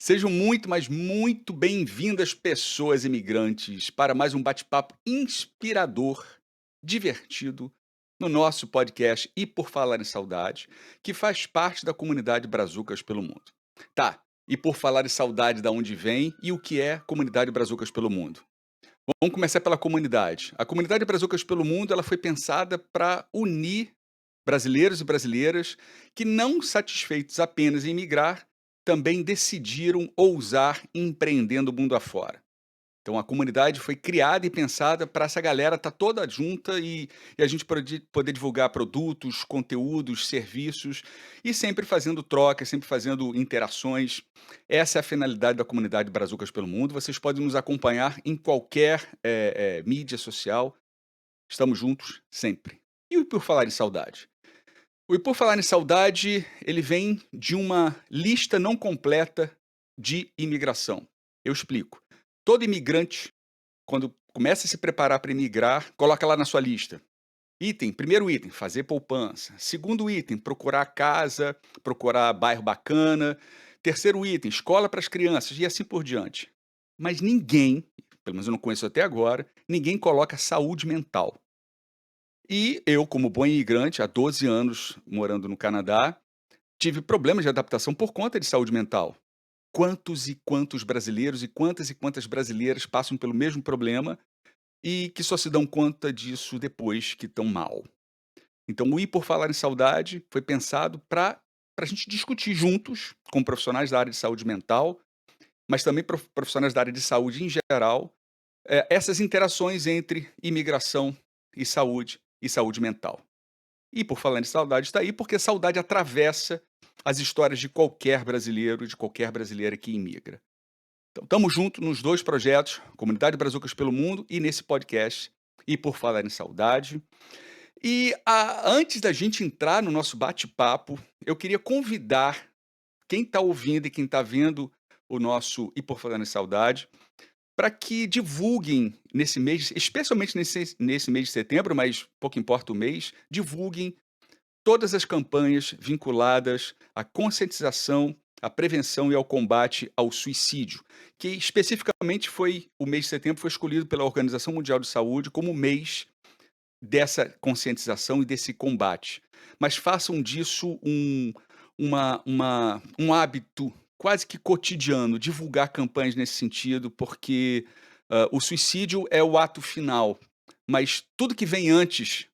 Sejam muito, mas muito bem-vindas, pessoas imigrantes, para mais um bate-papo inspirador, divertido, no nosso podcast E Por Falar em Saudade, que faz parte da comunidade Brazucas pelo Mundo. Tá, e por falar em saudade, da onde vem e o que é comunidade Brazucas pelo Mundo? Vamos começar pela comunidade. A comunidade Brazucas pelo Mundo, ela foi pensada para unir brasileiros e brasileiras que, não satisfeitos apenas em migrar, também decidiram ousar empreendendo o mundo afora. Então a comunidade foi criada e pensada para essa galera estar toda junta e a gente poder divulgar produtos, conteúdos, serviços e sempre fazendo trocas, sempre fazendo interações. Essa é a finalidade da comunidade Brazucas pelo Mundo. Vocês podem nos acompanhar em qualquer mídia social. Estamos juntos sempre. E o Por Falar em Saudade? O E Por Falar em Saudade, ele vem de uma lista não completa de imigração. Eu explico. Todo imigrante, quando começa a se preparar para imigrar, coloca lá na sua lista. Primeiro item, fazer poupança. Segundo item, procurar casa, procurar bairro bacana. Terceiro item, escola para as crianças e assim por diante. Mas ninguém, pelo menos eu não conheço até agora, ninguém coloca saúde mental. E eu, como bom imigrante, há 12 anos morando no Canadá, tive problemas de adaptação por conta de saúde mental. Quantos e quantos brasileiros e quantas brasileiras passam pelo mesmo problema e que só se dão conta disso depois que estão mal. Então, o I Por Falar em Saudade foi pensado para a gente discutir juntos, com profissionais da área de saúde mental, mas também profissionais da área de saúde em geral, essas interações entre imigração e saúde mental. E por falar em saudade, está aí porque saudade atravessa as histórias de qualquer brasileiro, de qualquer brasileira que imigra. Então, estamos juntos nos dois projetos, Comunidade Brazucas pelo Mundo e nesse podcast, E Por Falar em Saudade. Antes da gente entrar no nosso bate-papo, eu queria convidar quem está ouvindo e quem está vendo o nosso E Por Falar em Saudade, para que divulguem nesse mês, especialmente nesse mês de setembro, mas pouco importa o mês, divulguem todas as campanhas vinculadas à conscientização, à prevenção e ao combate ao suicídio, que especificamente o mês de setembro foi escolhido pela Organização Mundial de Saúde como mês dessa conscientização e desse combate. Mas façam disso um hábito quase que cotidiano, divulgar campanhas nesse sentido, porque o suicídio é o ato final, mas tudo que vem antes,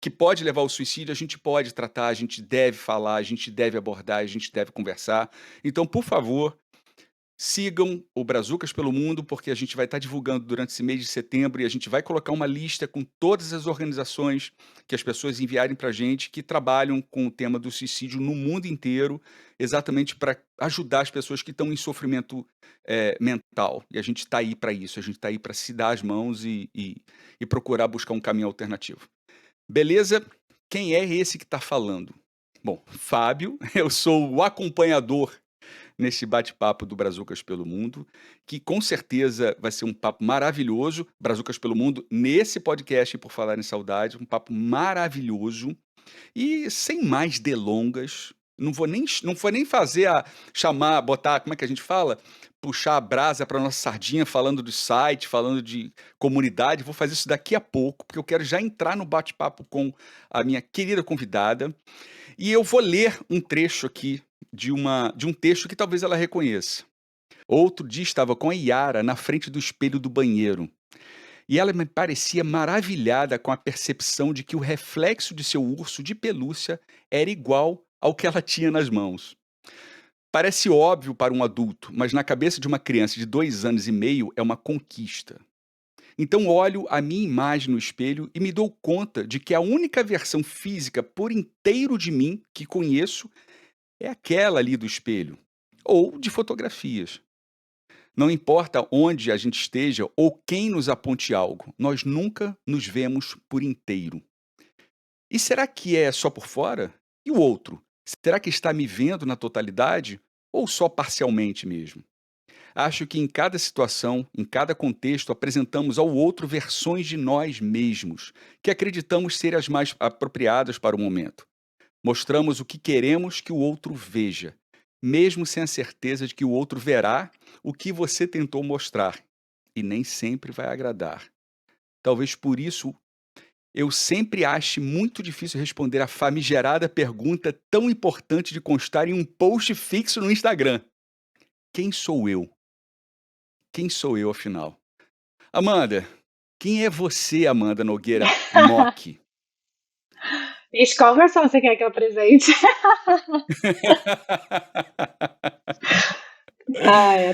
que pode levar ao suicídio, a gente pode tratar, a gente deve falar, a gente deve abordar, a gente deve conversar. Então, por favor, sigam o Brazucas pelo Mundo, porque a gente vai estar divulgando durante esse mês de setembro e a gente vai colocar uma lista com todas as organizações que as pessoas enviarem para a gente que trabalham com o tema do suicídio no mundo inteiro, exatamente para ajudar as pessoas que estão em sofrimento mental. E a gente está aí para isso, a gente está aí para se dar as mãos e procurar buscar um caminho alternativo. Beleza? Quem é esse que está falando? Bom, Fábio, eu sou o acompanhador nesse bate-papo do Brazucas pelo Mundo, que com certeza vai ser um papo maravilhoso. Brazucas pelo Mundo, nesse podcast Por Falar em Saudade, um papo maravilhoso. E sem mais delongas, não vou nem fazer botar, como é que a gente fala? Puxar a brasa para nossa sardinha, falando do site, falando de comunidade. Vou fazer isso daqui a pouco, porque eu quero já entrar no bate-papo com a minha querida convidada. E eu vou ler um trecho aqui de um texto que talvez ela reconheça. Outro dia estava com a Yara na frente do espelho do banheiro. E ela me parecia maravilhada com a percepção de que o reflexo de seu urso de pelúcia era igual ao que ela tinha nas mãos. Parece óbvio para um adulto, mas na cabeça de uma criança de 2 anos e meio é uma conquista. Então olho a minha imagem no espelho e me dou conta de que a única versão física por inteiro de mim que conheço é aquela ali do espelho, ou de fotografias. Não importa onde a gente esteja ou quem nos aponte algo, nós nunca nos vemos por inteiro. E será que é só por fora? E o outro? Será que está me vendo na totalidade ou só parcialmente mesmo? Acho que em cada situação, em cada contexto, apresentamos ao outro versões de nós mesmos, que acreditamos ser as mais apropriadas para o momento. Mostramos o que queremos que o outro veja, mesmo sem a certeza de que o outro verá o que você tentou mostrar, e nem sempre vai agradar. Talvez por isso eu sempre ache muito difícil responder a famigerada pergunta tão importante de constar em um post fixo no Instagram: quem sou eu? Quem sou eu, afinal? Amanda, quem é você, Amanda Nogueira Mock? Ixi, qual versão você quer que eu apresente? Ai,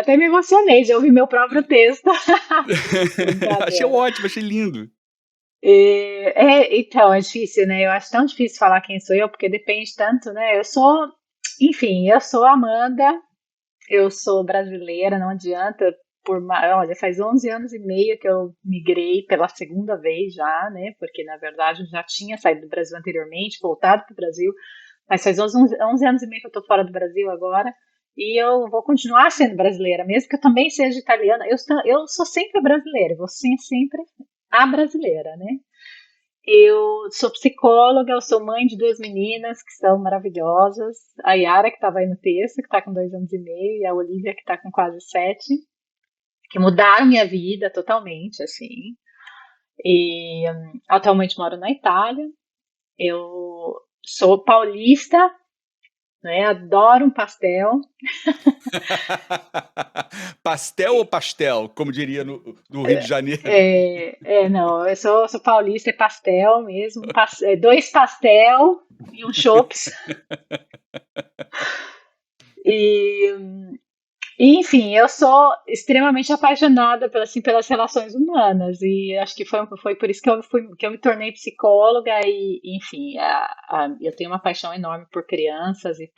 até me emocionei de ouvir meu próprio texto. Achei Brincadeira. ótimo, achei lindo. Então, é difícil, né? Eu acho tão difícil falar quem sou eu, porque depende tanto, né? Enfim, eu sou Amanda, eu sou brasileira, não adianta. Olha, faz 11 anos e meio que eu migrei pela segunda vez já, né? Porque, na verdade, eu já tinha saído do Brasil anteriormente, voltado para o Brasil, mas faz 11 anos e meio que eu tô fora do Brasil agora. E eu vou continuar sendo brasileira, mesmo que eu também seja italiana. Eu sou sempre brasileira, vou ser sempre a brasileira, né? Eu sou psicóloga, eu sou mãe de duas meninas que são maravilhosas. A Yara, que estava aí no texto, que está com 2 anos e meio, e a Olivia, que está com quase 7, que mudaram minha vida totalmente, assim. E atualmente moro na Itália. Eu sou paulista, né? Adoro um pastel. Pastel ou pastel, como diria no Rio de Janeiro? Não, eu sou paulista, é pastel mesmo. Dois pastel e um chops. E, enfim, eu sou extremamente apaixonada pelas relações humanas. E acho que foi por isso que eu me tornei psicóloga. E, enfim, eu tenho uma paixão enorme por crianças e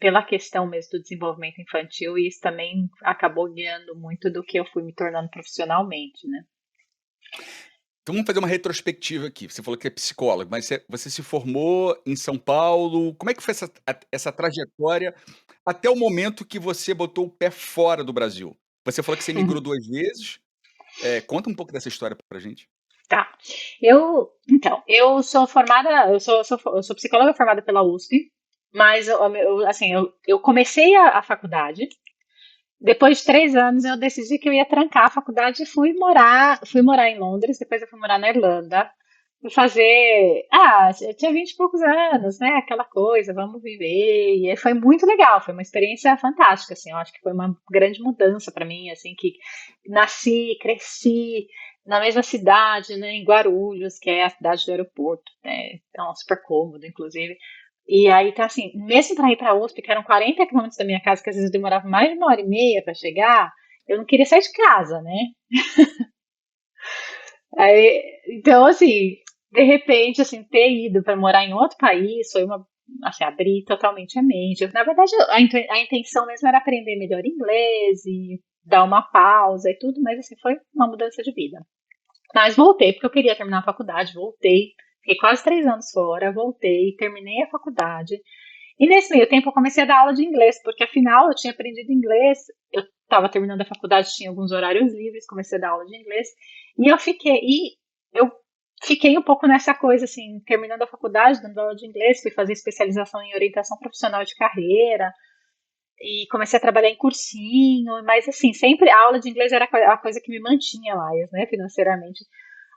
pela questão mesmo do desenvolvimento infantil. E isso também acabou guiando muito do que eu fui me tornando profissionalmente, né? Então vamos fazer uma retrospectiva aqui. Você falou que é psicólogo, mas você se formou em São Paulo. Como é que foi essa trajetória até o momento que você botou o pé fora do Brasil? Você falou que você migrou 2 vezes. Conta um pouco dessa história pra gente. Tá. Eu sou formada, eu sou psicóloga formada pela USP, mas assim, eu comecei a faculdade. Depois de 3 anos, eu decidi que eu ia trancar a faculdade e fui morar em Londres. Depois eu fui morar na Irlanda. Fui fazer. Eu tinha 20 e poucos anos, né? Aquela coisa, vamos viver. E aí foi muito legal, foi uma experiência fantástica, assim. Eu acho que foi uma grande mudança para mim, assim, que nasci, cresci na mesma cidade, né? Em Guarulhos, que é a cidade do aeroporto, né? Então, super cômodo, inclusive. E aí, tá assim, mesmo para ir para a USP, que eram 40 quilômetros da minha casa, que às vezes eu demorava mais de 1 hora e meia para chegar, eu não queria sair de casa, né? Então, assim, de repente, assim, ter ido para morar em outro país foi assim, abrir totalmente a mente. Na verdade, a intenção mesmo era aprender melhor inglês e dar uma pausa e tudo, mas assim, foi uma mudança de vida. Mas voltei, porque eu queria terminar a faculdade, voltei. Fiquei quase 3 anos fora, voltei, terminei a faculdade. E nesse meio tempo eu comecei a dar aula de inglês, porque afinal eu tinha aprendido inglês, eu estava terminando a faculdade, tinha alguns horários livres, comecei a dar aula de inglês, e eu fiquei um pouco nessa coisa, assim, terminando a faculdade, dando aula de inglês, fui fazer especialização em orientação profissional de carreira, e comecei a trabalhar em cursinho, mas assim, sempre a aula de inglês era a coisa que me mantinha lá, né, financeiramente.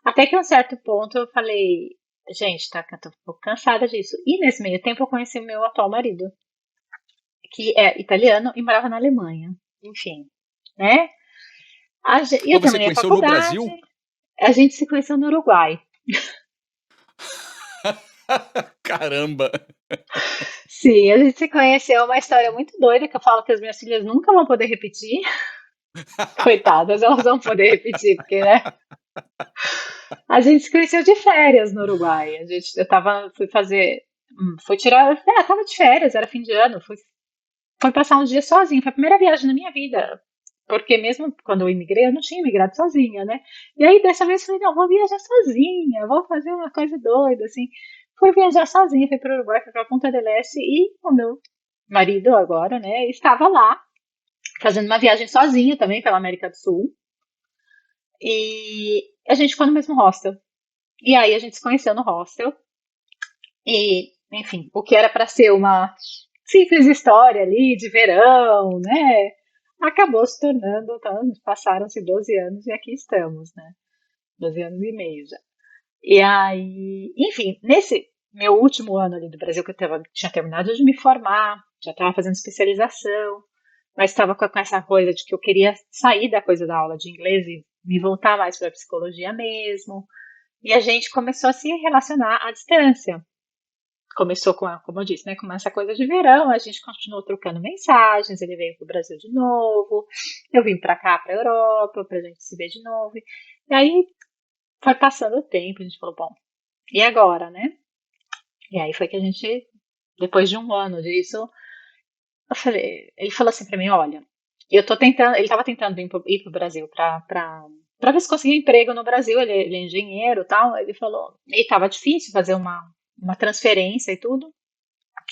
Até que a um certo ponto eu falei, gente, tá, eu tô um pouco cansada disso. E nesse meio tempo eu conheci meu atual marido, que é italiano e morava na Alemanha. Enfim, né? E eu Mas você terminei a conheceu no faculdade, Brasil? a gente se conheceu no Uruguai. Caramba! Sim, a gente se conheceu, uma história muito doida que eu falo que as minhas filhas nunca vão poder repetir. Coitadas, elas vão poder repetir, porque, né? A gente se conheceu de férias no Uruguai. Fui fazer, fui tirar, tava de férias, era fim de ano, fui passar uns dias sozinha. Foi a primeira viagem na minha vida. Porque mesmo quando eu imigrei, eu não tinha imigrado sozinha, né? E aí, dessa vez, eu falei, não, vou viajar sozinha, vou fazer uma coisa doida, assim. Fui viajar sozinha, fui para o Uruguai, fui para Punta del Este e o meu marido agora, né, estava lá, fazendo uma viagem sozinha também pela América do Sul. E a gente ficou no mesmo hostel. E aí a gente se conheceu no hostel. E, enfim, o que era para ser uma simples história ali de verão, né? Acabou se tornando, então, passaram-se 12 anos e aqui estamos, né? 12 anos e meio já. E aí, enfim, nesse meu último ano ali do Brasil, que tinha terminado de me formar, já estava fazendo especialização, mas estava com essa coisa de que eu queria sair da coisa da aula de inglês e me voltar mais para a psicologia mesmo. E a gente começou a se relacionar à distância. Começou como eu disse, né, com essa coisa de verão, a gente continuou trocando mensagens, ele veio para o Brasil de novo, eu vim para cá, para a Europa, para a gente se ver de novo. E aí foi passando o tempo, a gente falou, bom, e agora, né? E aí foi que a gente, depois de um ano disso, ele falou assim para mim, olha, eu tô tentando, ele estava tentando ir pro Brasil para ver se conseguia emprego no Brasil, ele é engenheiro e tal, ele falou, e estava difícil fazer uma transferência e tudo.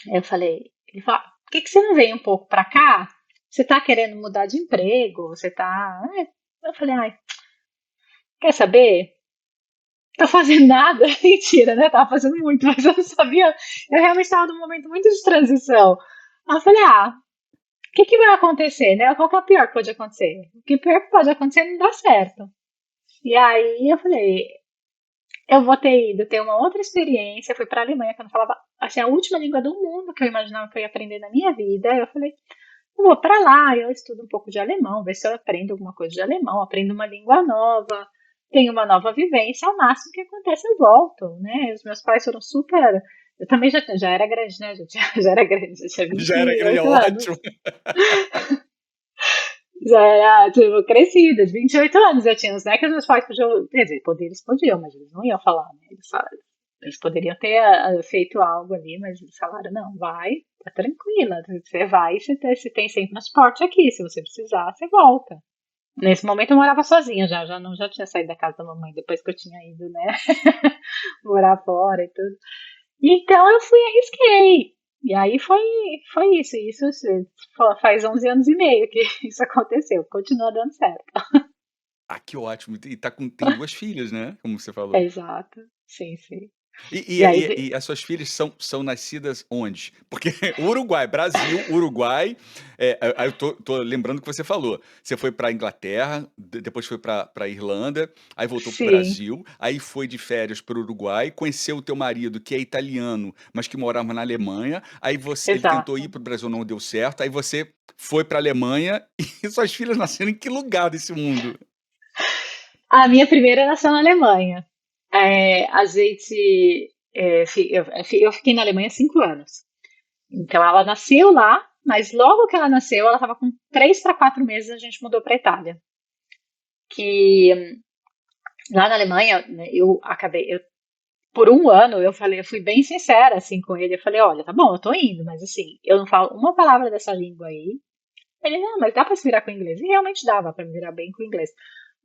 Aí eu falei, ele falou, por que você não vem um pouco para cá? Você tá querendo mudar de emprego, você tá... Eu falei, ai, quer saber? Tá fazendo nada? Mentira, né? Tava fazendo muito, mas eu não sabia. Eu realmente estava num momento muito de transição. Aí eu falei, o que vai acontecer, né? Qual que é o pior que pode acontecer? O que pior que pode acontecer é não dar certo. E aí eu falei, eu vou ter ido ter uma outra experiência. Fui pra Alemanha, que eu não falava, assim, a última língua do mundo que eu imaginava que eu ia aprender na minha vida. Eu falei, eu vou pra lá, eu estudo um pouco de alemão, ver se eu aprendo alguma coisa de alemão, aprendo uma língua nova, tenho uma nova vivência, ao máximo que acontece eu volto, né? Os meus pais foram super. Eu também já era grande, né? Já era grande, já tinha Já era grande, é 28 anos. ótimo. Já era, tipo, crescida, de 28 anos eu tinha, né? Que os meus pais podiam, quer dizer, eles podiam, mas eles não iam falar, né? Eles poderiam ter feito algo ali, mas eles falaram, não, vai, tá tranquila, você vai, você tem sempre transporte aqui, se você precisar, você volta. Nesse momento eu morava sozinha já tinha saído da casa da mamãe depois que eu tinha ido, né, morar fora e tudo. Então eu fui e arrisquei. E aí foi isso faz 11 anos e meio que isso aconteceu, continua dando certo. Ah, que ótimo. E tem 2 filhas, né, como você falou. Exato, sim, sim. E E aí, e e e as suas filhas são nascidas onde? Porque Uruguai, Brasil, Uruguai, aí eu tô lembrando que você falou, você foi pra Inglaterra, depois foi pra Irlanda, aí voltou para o sim, Brasil, aí foi de férias para o Uruguai, conheceu o teu marido que é italiano, mas que morava na Alemanha, aí ele tentou ir exato. para o Brasil, não deu certo, aí você foi pra Alemanha e suas filhas nasceram em que lugar desse mundo? A minha primeira nasceu na Alemanha. A gente, eu fiquei na Alemanha 5 anos. Então ela nasceu lá, mas logo que ela nasceu, ela estava com 3 para 4 meses, a gente mudou para Itália. Que lá na Alemanha, né, por um ano eu fui bem sincera assim com ele. Eu falei, olha, tá bom, eu tô indo, mas assim, eu não falo uma palavra dessa língua aí. Ele, não, mas dá para se virar com o inglês. E realmente dava para me virar bem com o inglês.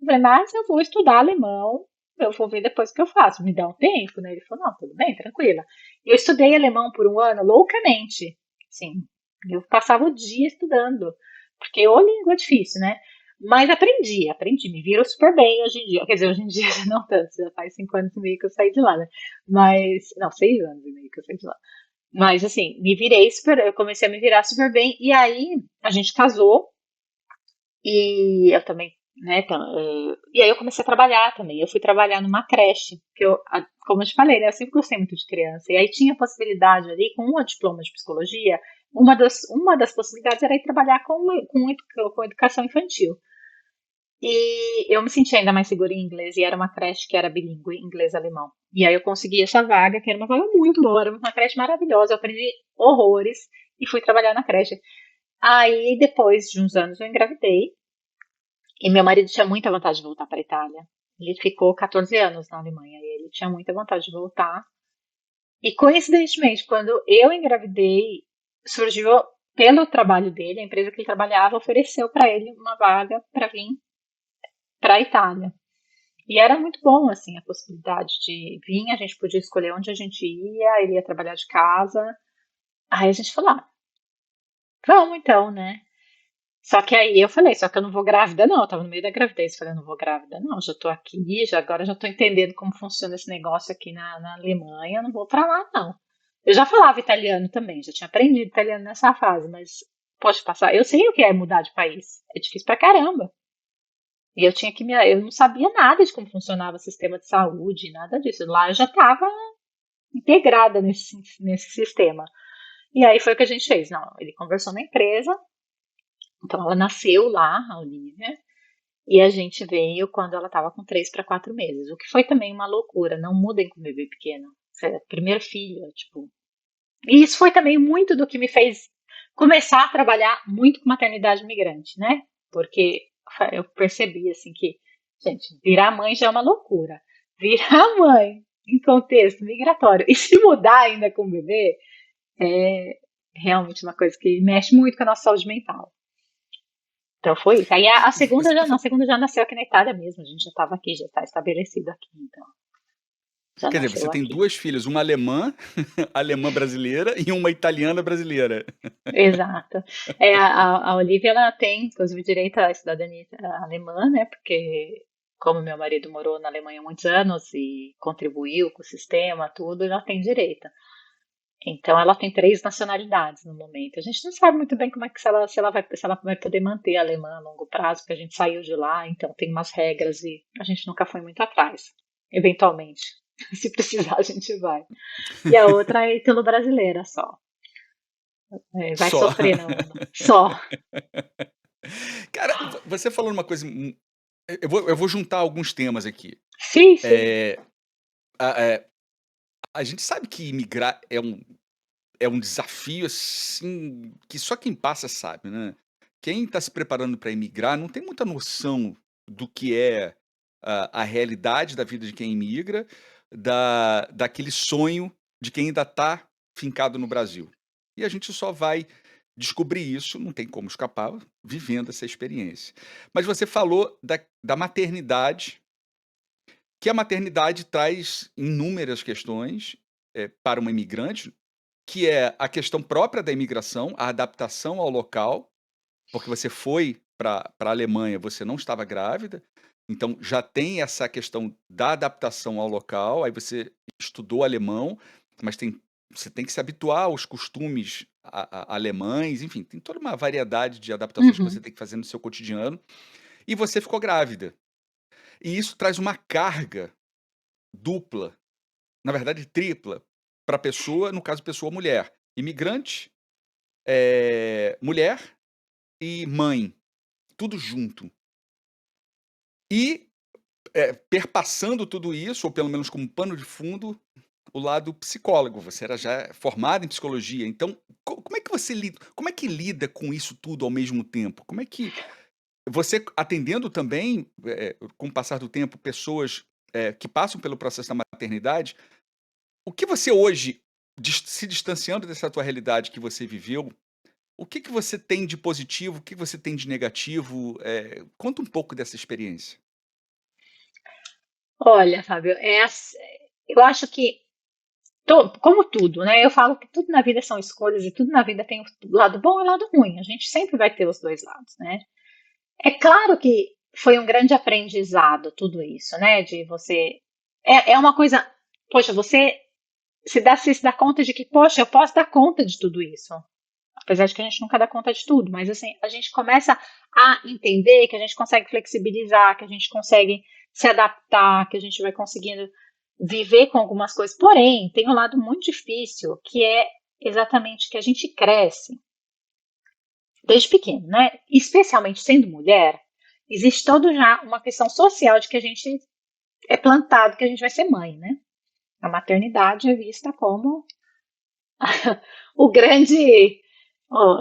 Eu falei, mas eu vou estudar alemão, eu vou ver depois o que eu faço, me dá um tempo, né? Ele falou, não, tudo bem, tranquila. Eu estudei alemão por um ano loucamente, sim. Eu passava o dia estudando, porque ô língua difícil, né? Mas aprendi, me viro super bem hoje em dia. Quer dizer, hoje em dia não tanto, já faz 5 anos e meio que eu saí de lá, né? Mas, não, 6 anos e meio que eu saí de lá. Mas assim, eu comecei a me virar super bem, e aí a gente casou, e eu também, né, e aí eu comecei a trabalhar também. Eu fui trabalhar numa creche, como eu te falei, né, eu sempre gostei muito de criança. E aí tinha a possibilidade ali, com um diploma de psicologia, uma das possibilidades era ir trabalhar com educação infantil. E eu me sentia ainda mais segura em inglês, e era uma creche que era bilíngue, inglês-alemão. E aí eu consegui essa vaga, que era uma vaga muito boa, era uma creche maravilhosa, eu aprendi horrores, e fui trabalhar na creche. Aí, depois de uns anos, eu engravidei, e meu marido tinha muita vontade de voltar para a Itália. Ele ficou 14 anos na Alemanha e ele tinha muita vontade de voltar. E coincidentemente, quando eu engravidei, surgiu pelo trabalho dele, a empresa que ele trabalhava ofereceu para ele uma vaga para vir para a Itália. E era muito bom, assim, a possibilidade de vir, a gente podia escolher onde a gente ia, ele ia trabalhar de casa. Aí a gente falou, vamos então, né? Só que aí eu falei, só que eu não vou grávida, não. Eu tava no meio da gravidez. Falei, eu não vou grávida, não. Já tô aqui, agora já tô entendendo como funciona esse negócio aqui na Alemanha. Eu não vou pra lá, não. Eu já falava italiano também, já tinha aprendido italiano nessa fase, mas pode passar. Eu sei o que é mudar de país. É difícil pra caramba. E eu não sabia nada de como funcionava o sistema de saúde, nada disso. Lá eu já estava integrada nesse sistema. E aí foi o que a gente fez. Não, ele conversou na empresa, então ela nasceu lá, a Olivia, e a gente veio quando ela estava com 3 para 4 meses, o que foi também uma loucura. Não mudem com bebê pequeno. Primeiro filho, tipo. E isso foi também muito do que me fez começar a trabalhar muito com maternidade migrante, né? Porque eu percebi assim que, gente, virar mãe já é uma loucura. Virar mãe em contexto migratório e se mudar ainda com o bebê é realmente uma coisa que mexe muito com a nossa saúde mental. Então foi isso. Aí a segunda Você já tá não, a segunda já nasceu aqui na Itália mesmo. A gente já estava aqui, já está estabelecido aqui, então já Quer dizer, você nasceu tem aqui. 2 filhas, uma alemã, alemã brasileira e uma italiana brasileira. Exato. A Olivia, ela tem, inclusive, direito à cidadania alemã, né? Porque, como meu marido morou na Alemanha há muitos anos e contribuiu com o sistema, tudo, ela tem direito. Então, ela tem 3 nacionalidades no momento. A gente não sabe muito bem como é que se ela vai poder manter a alemã a longo prazo, porque a gente saiu de lá, então tem umas regras e a gente nunca foi muito atrás. Eventualmente, se precisar, a gente vai. E a outra é ítalo-brasileira só. É, vai Só. sofrer, não. Só. Cara, você falou uma coisa, eu vou juntar alguns temas aqui. Sim, sim. Eh, a gente sabe que imigrar é um desafio, assim, que só quem passa sabe, né. Quem está se preparando para imigrar não tem muita noção do que é a realidade da vida de quem imigra, daquele sonho de quem ainda está fincado no Brasil. E a gente só vai descobrir isso, não tem como escapar, vivendo essa experiência. Mas você falou da maternidade, que a maternidade traz inúmeras questões, para uma imigrante, que é a questão própria da imigração, a adaptação ao local, porque você foi para a Alemanha, você não estava grávida, então já tem essa questão da adaptação ao local, aí você estudou alemão, mas você tem que se habituar aos costumes alemães, enfim, tem toda uma variedade de adaptações que você Uhum, tem que fazer no seu cotidiano, e você ficou grávida. E isso traz uma carga dupla, na verdade tripla, para a pessoa, no caso pessoa mulher. Imigrante, mulher e mãe, tudo junto. E, perpassando tudo isso, ou pelo menos como pano de fundo, o lado psicólogo. Você era já formada em psicologia, então como é que você lida, como é que lida com isso tudo ao mesmo tempo? Como é que você atendendo também, com o passar do tempo, pessoas, que passam pelo processo da maternidade, o que você hoje, se distanciando dessa tua realidade que você viveu, o que que você tem de positivo, o que você tem de negativo? Conta um pouco dessa experiência. olha, Fábio, eu acho que, como tudo, né? Eu falo que tudo na vida são escolhas e tudo na vida tem o lado bom e o lado ruim. A gente sempre vai ter os dois lados, né? É claro que foi um grande aprendizado tudo isso, né? De você. É uma coisa. Poxa, você se dá conta de que, poxa, eu posso dar conta de tudo isso. Apesar de que a gente nunca dá conta de tudo, mas assim, a gente começa a entender que a gente consegue flexibilizar, que a gente consegue se adaptar, que a gente vai conseguindo viver com algumas coisas. Porém, tem um lado muito difícil, que é exatamente que a gente cresce desde pequeno, né? Especialmente sendo mulher, existe todo já uma questão social de que a gente é plantado que a gente vai ser mãe, né? A maternidade é vista como o grande,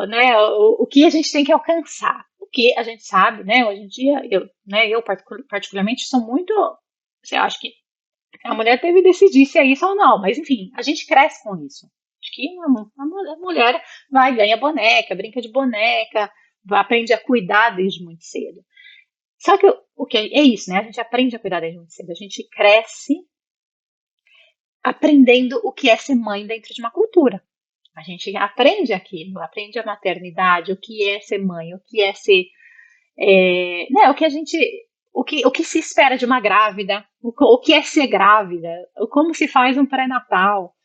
né, o que a gente tem que alcançar. O que a gente sabe, né, hoje em dia, eu particularmente sou muito, você acha que a mulher deve decidir se é isso ou não, mas enfim, a gente cresce com isso. Acho que a mulher vai, ganha boneca, brinca de boneca, aprende a cuidar desde muito cedo. Só que o que é isso, né? A gente aprende a cuidar desde muito cedo. A gente cresce aprendendo o que é ser mãe dentro de uma cultura. A gente aprende aquilo, aprende a maternidade, o que é ser mãe, o que é ser, né, o que a gente, o que se espera de uma grávida, o que é ser grávida, como se faz um pré-natal.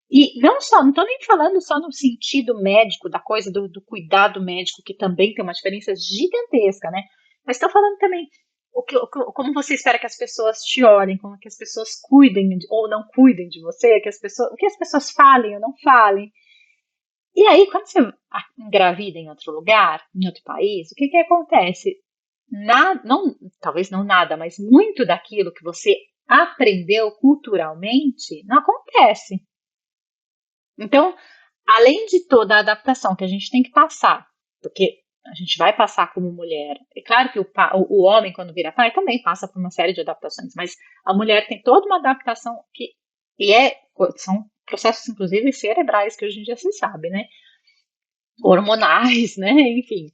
E não só, não estou nem falando só no sentido médico da coisa, do cuidado médico, que também tem uma diferença gigantesca, né? Mas estou falando também como você espera que as pessoas te olhem, como que as pessoas cuidem ou não cuidem de você, o que as pessoas falem ou não falem. E aí, quando você engravida em outro lugar, em outro país, o que que acontece? Não, talvez não nada, mas muito daquilo que você aprendeu culturalmente não acontece. Então, além de toda a adaptação que a gente tem que passar, porque a gente vai passar como mulher. É claro que o homem, quando vira pai, também passa por uma série de adaptações, mas a mulher tem toda uma adaptação são processos, inclusive, cerebrais, que hoje em dia se sabe, né? Hormonais, né? Enfim.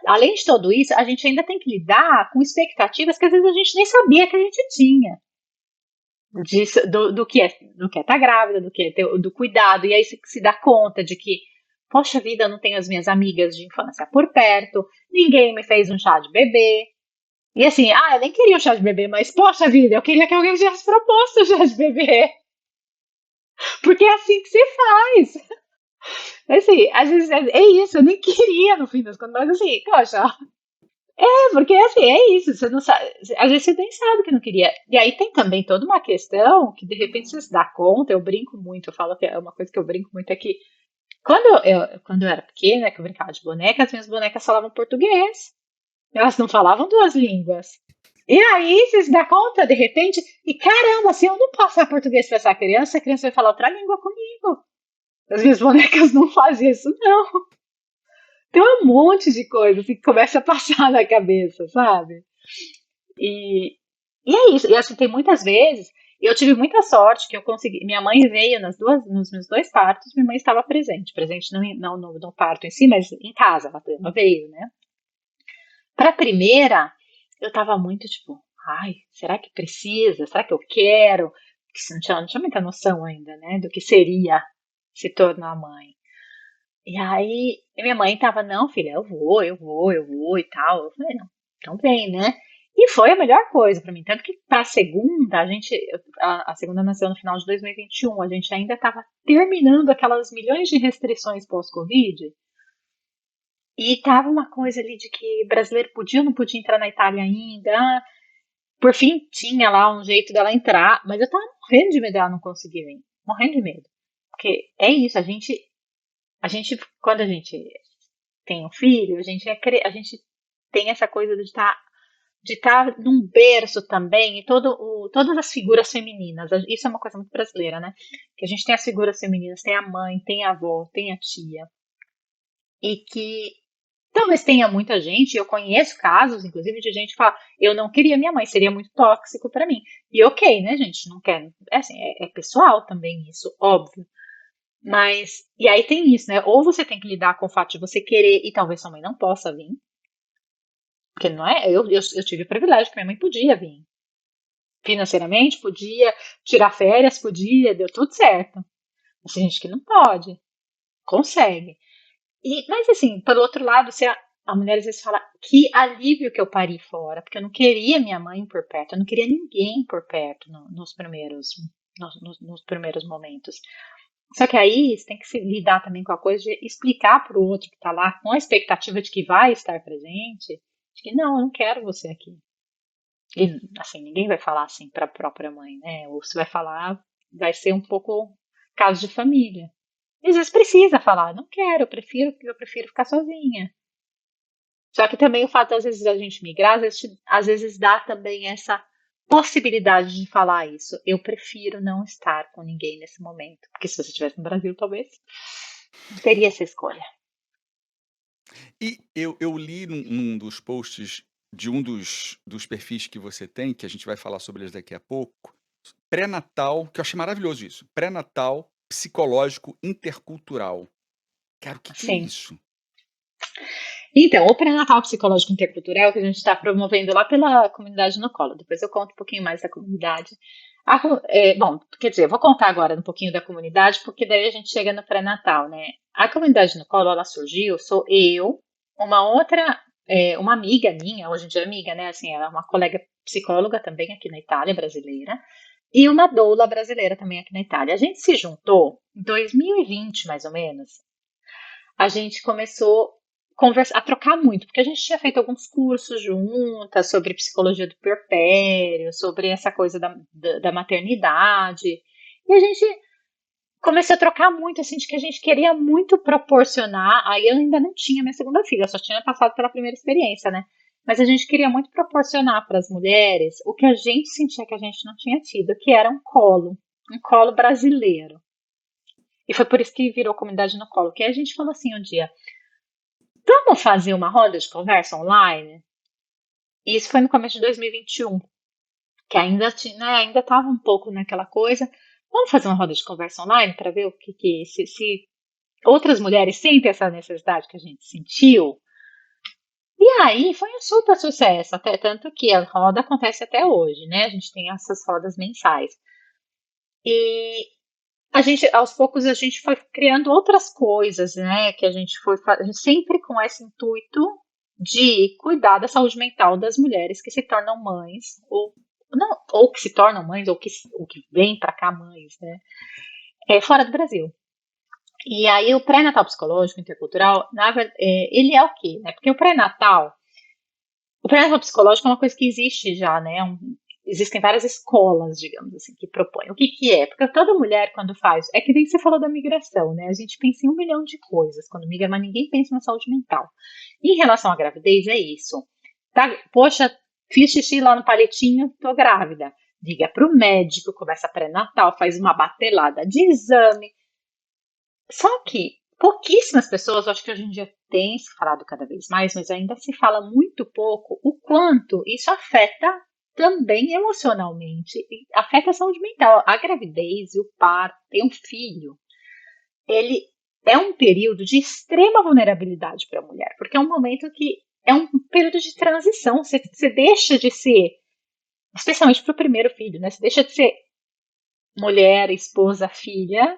Além de tudo isso, a gente ainda tem que lidar com expectativas que às vezes a gente nem sabia que a gente tinha. Do que é estar grávida, do cuidado, e aí você se dá conta de que, poxa vida, eu não tenho as minhas amigas de infância por perto, ninguém me fez um chá de bebê. E assim, eu nem queria um chá de bebê, mas poxa vida, eu queria que alguém tivesse proposto o chá de bebê. Porque é assim que se faz. Assim, às vezes é isso, eu nem queria no fim das contas, mas assim, poxa, porque assim, é isso, você não sabe, às vezes você nem sabe que não queria. E aí tem também toda uma questão que de repente você se dá conta, eu brinco muito, eu falo que é uma coisa que eu brinco muito é que quando eu era pequena, que eu brincava de boneca, as minhas bonecas falavam português. Elas não falavam duas línguas. E aí você se dá conta, de repente, e caramba, se eu não passar português para essa criança, a criança vai falar outra língua comigo. As minhas bonecas não faziam isso, não. Tem um monte de coisa assim, que começa a passar na cabeça, sabe? E, e é isso. E assim, tem muitas vezes. Eu tive muita sorte que eu consegui. Minha mãe veio nos meus dois partos, minha mãe estava presente. Presente não no parto em si, mas em casa, ela veio, né? Para a primeira, eu tava muito tipo, ai, será que precisa? Será que eu quero? Porque não tinha muita noção ainda, né? Do que seria se tornar mãe. E aí, minha mãe tava, não, filha, eu vou e tal. Eu falei, não, então vem, né? E foi a melhor coisa pra mim. Tanto que pra segunda, a segunda nasceu no final de 2021, a gente ainda tava terminando aquelas milhões de restrições pós-Covid. E tava uma coisa ali de que brasileiro podia ou não podia entrar na Itália ainda. Por fim, tinha lá um jeito dela entrar, mas eu tava morrendo de medo dela não conseguir vir. Morrendo de medo. Porque é isso, quando a gente tem um filho, a gente tem essa coisa de estar num berço também, e todas as figuras femininas. Isso é uma coisa muito brasileira, né? Que a gente tem as figuras femininas, tem a mãe, tem a avó, tem a tia. E que talvez tenha muita gente, eu conheço casos, inclusive, de gente que fala, eu não queria minha mãe, seria muito tóxico para mim. E ok, né, gente? Não quer. É assim, é pessoal também isso, óbvio. Mas, e aí tem isso, né? Ou você tem que lidar com o fato de você querer e talvez sua mãe não possa vir, porque não é. Eu tive o privilégio que minha mãe podia vir. Financeiramente, podia tirar férias, podia, deu tudo certo. Mas tem gente que não pode, consegue. Mas assim, pelo outro lado, a mulher às vezes fala que alívio que eu pari fora, porque eu não queria minha mãe por perto, eu não queria ninguém por perto nos primeiros momentos. Só que aí você tem que se lidar também com a coisa de explicar para o outro que está lá com a expectativa de que vai estar presente, de que não, eu não quero você aqui. E assim, ninguém vai falar assim para a própria mãe, né? Ou se vai falar, vai ser um pouco caso de família. E às vezes precisa falar, não quero, eu prefiro ficar sozinha. Só que também o fato, às vezes, da gente migrar, às vezes dá também essa possibilidade de falar isso. Eu prefiro não estar com ninguém nesse momento. Porque se você estivesse no Brasil, talvez não teria essa escolha. E eu li num dos posts de um dos perfis que você tem, que a gente vai falar sobre eles daqui a pouco, pré-natal, que eu achei maravilhoso isso, pré-natal psicológico intercultural. Cara, o que que é Sim. isso? Então, o pré-natal psicológico intercultural que a gente está promovendo lá pela comunidade no Colo. Depois eu conto um pouquinho mais da comunidade. Bom, quer dizer, eu vou contar agora um pouquinho da comunidade, porque daí a gente chega no pré-natal, né? A comunidade no Colo, ela surgiu, sou eu, uma outra, uma amiga minha, hoje em dia é amiga, né? Assim, ela é uma colega psicóloga também aqui na Itália, brasileira. e uma doula brasileira também aqui na Itália. A gente se juntou em 2020, mais ou menos. A gente começou a trocar muito, porque a gente tinha feito alguns cursos juntas sobre psicologia do puerpério, sobre essa coisa da maternidade. E a gente começou a trocar muito, assim, de que a gente queria muito proporcionar. Aí eu ainda não tinha minha segunda filha, eu só tinha passado pela primeira experiência, né? Mas a gente queria muito proporcionar para as mulheres o que a gente sentia que a gente não tinha tido, que era um colo brasileiro. E foi por isso que virou comunidade no colo, que a gente falou assim um dia, vamos fazer uma roda de conversa online? E isso foi no começo de 2021, que ainda tinha, né, ainda estava um pouco naquela coisa. Vamos fazer uma roda de conversa online para ver o que se outras mulheres sentem essa necessidade que a gente sentiu. E aí foi um super sucesso, até tanto que a roda acontece até hoje, né? A gente tem essas rodas mensais. E a gente, aos poucos, a gente foi criando outras coisas, né? Que a gente foi sempre com esse intuito de cuidar da saúde mental das mulheres que se tornam mães, ou, não, ou que se tornam mães, ou que vêm para cá mães, né? Fora do Brasil. E aí o pré-natal psicológico intercultural, ele é o quê? Né? Porque o pré-natal psicológico é uma coisa que existe já, né? Existem várias escolas, digamos assim, que propõem. O que é? Porque toda mulher, quando faz. É que nem você falou da migração, né? A gente pensa em um milhão de coisas quando migra, mas ninguém pensa na saúde mental. E em relação à gravidez, é isso. Tá? Poxa, fiz xixi lá no palitinho, tô grávida. Liga para o médico, começa pré-natal, faz uma batelada de exame. Só que pouquíssimas pessoas, acho que hoje em dia tem se falado cada vez mais, mas ainda se fala muito pouco o quanto isso afeta também emocionalmente, e afeta a saúde mental. A gravidez e o parto, ter um filho, ele é um período de extrema vulnerabilidade para a mulher, porque é um momento que é um período de transição. Você deixa de ser, especialmente para o primeiro filho, né? Você deixa de ser mulher, esposa, filha,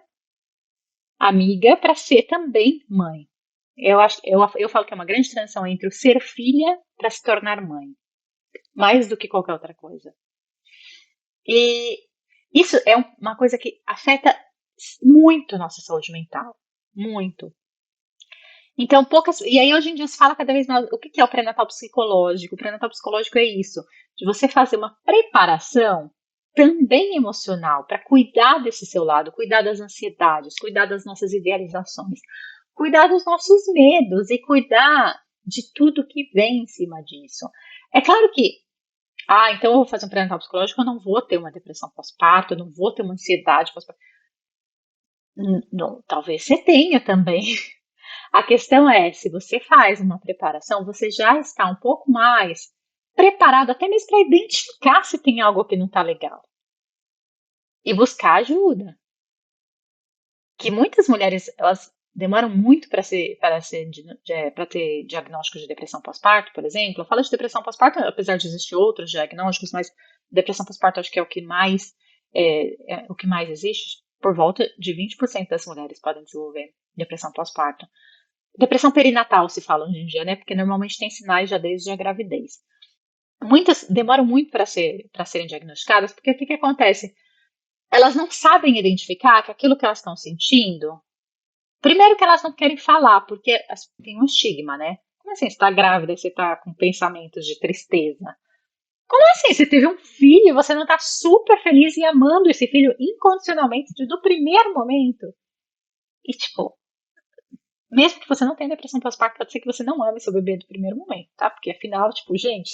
amiga, para ser também mãe. Eu falo que é uma grande transição entre o ser filha para se tornar mãe, mais do que qualquer outra coisa. E isso é uma coisa que afeta muito a nossa saúde mental, muito. Então, poucas. E aí, hoje em dia, se fala cada vez mais. O que é o pré-natal psicológico? O pré-natal psicológico é isso, de você fazer uma preparação também emocional para cuidar desse seu lado, cuidar das ansiedades, cuidar das nossas idealizações, cuidar dos nossos medos e cuidar de tudo que vem em cima disso. É claro que, então eu vou fazer um pré-natal psicológico, eu não vou ter uma depressão pós-parto, eu não vou ter uma ansiedade pós-parto. Não, talvez você tenha também. A questão é, se você faz uma preparação, você já está um pouco mais preparado, até mesmo para identificar se tem algo que não está legal. E buscar ajuda. Que muitas mulheres, elas demoram muito para ter diagnóstico de depressão pós-parto, por exemplo. Eu falo de depressão pós-parto, apesar de existir outros diagnósticos, mas depressão pós-parto acho que é o que mais existe. Por volta de 20% das mulheres podem desenvolver depressão pós-parto. Depressão perinatal se fala hoje em dia, né? Porque normalmente tem sinais já desde a gravidez. Muitas demoram muito para serem diagnosticadas, porque o que acontece? Elas não sabem identificar que aquilo que elas estão sentindo. Primeiro que elas não querem falar, porque tem um estigma, né? Como assim você está grávida e você está com pensamentos de tristeza? Como assim? Você teve um filho e você não está super feliz e amando esse filho incondicionalmente do primeiro momento? E tipo, mesmo que você não tenha depressão pós-parto, pode ser que você não ame seu bebê do primeiro momento, tá? Porque afinal, tipo, gente,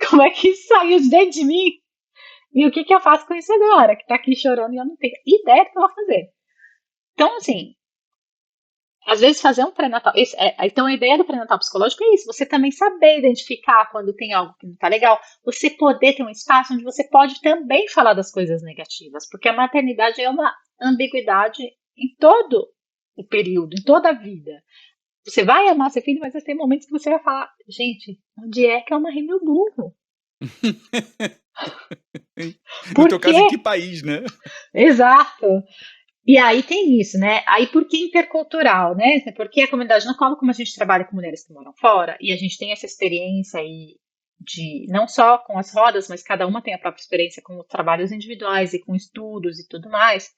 como é que isso saiu de dentro de mim? E o que eu faço com isso agora? Que tá aqui chorando e eu não tenho ideia do que eu vou fazer. Então, assim, às vezes fazer um pré-natal. Então, a ideia do pré-natal psicológico é isso: você também saber identificar quando tem algo que não tá legal, você poder ter um espaço onde você pode também falar das coisas negativas, porque a maternidade é uma ambiguidade em todo o período, em toda a vida. Você vai amar seu filho, mas vai ter momentos que você vai falar: gente, onde é que eu amarrei meu burro? No Por teu caso, quê? em que país, né? Exato. E aí tem isso, né? Aí por que intercultural, né? Porque a comunidade no colo, como a gente trabalha com mulheres que moram fora, e a gente tem essa experiência não só com as rodas, mas cada uma tem a própria experiência com trabalhos individuais e com estudos e tudo mais.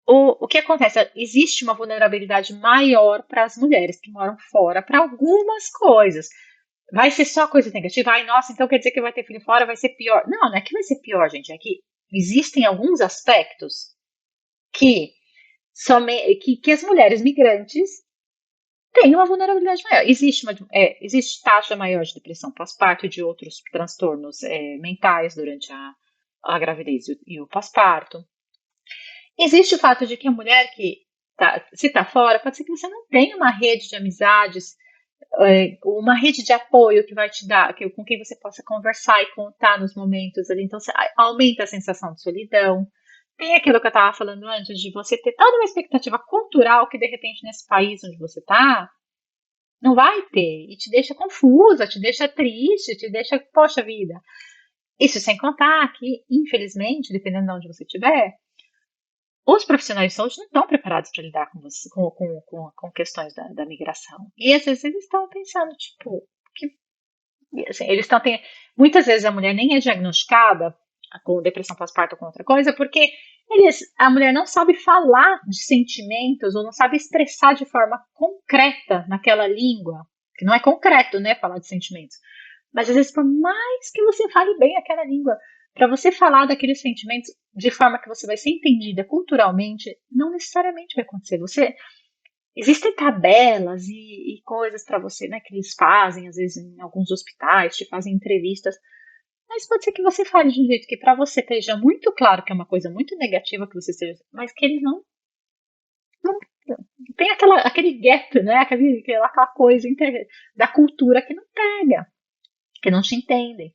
O que acontece? Existe uma vulnerabilidade maior para as mulheres que moram fora para algumas coisas. Vai ser só coisa negativa? Ai, nossa, então quer dizer que vai ter filho fora, vai ser pior. Não, não é que vai ser pior, gente. É que existem alguns aspectos que, que as mulheres migrantes têm uma vulnerabilidade maior. Existe taxa maior de depressão pós-parto e de outros transtornos mentais durante a gravidez e o pós-parto. Existe o fato de que a mulher que se está fora, pode ser que você não tenha uma rede de amizades, uma rede de apoio que vai te dar, com quem você possa conversar e contar nos momentos ali. Então, você aumenta a sensação de solidão. Tem aquilo que eu estava falando antes, de você ter toda uma expectativa cultural que, de repente, nesse país onde você está, não vai ter. E te deixa confusa, te deixa triste, te deixa, poxa vida. Isso sem contar que, infelizmente, dependendo de onde você estiver, os profissionais de saúde não estão preparados para lidar com, você, com questões da migração. E às vezes eles estão pensando, tipo, que, assim, muitas vezes a mulher nem é diagnosticada com depressão pós-parto ou com outra coisa, porque a mulher não sabe falar de sentimentos ou não sabe expressar de forma concreta naquela língua, que não é concreto, né, falar de sentimentos. Mas às vezes, por mais que você fale bem aquela língua, para você falar daqueles sentimentos de forma que você vai ser entendida culturalmente, não necessariamente vai acontecer. Existem tabelas e coisas para você, né, que eles fazem, às vezes em alguns hospitais, te fazem entrevistas, mas pode ser que você fale de um jeito que para você esteja muito claro que é uma coisa muito negativa que você esteja, mas que eles não tem aquele gap, né, aquela coisa da cultura que não pega, que não te entendem.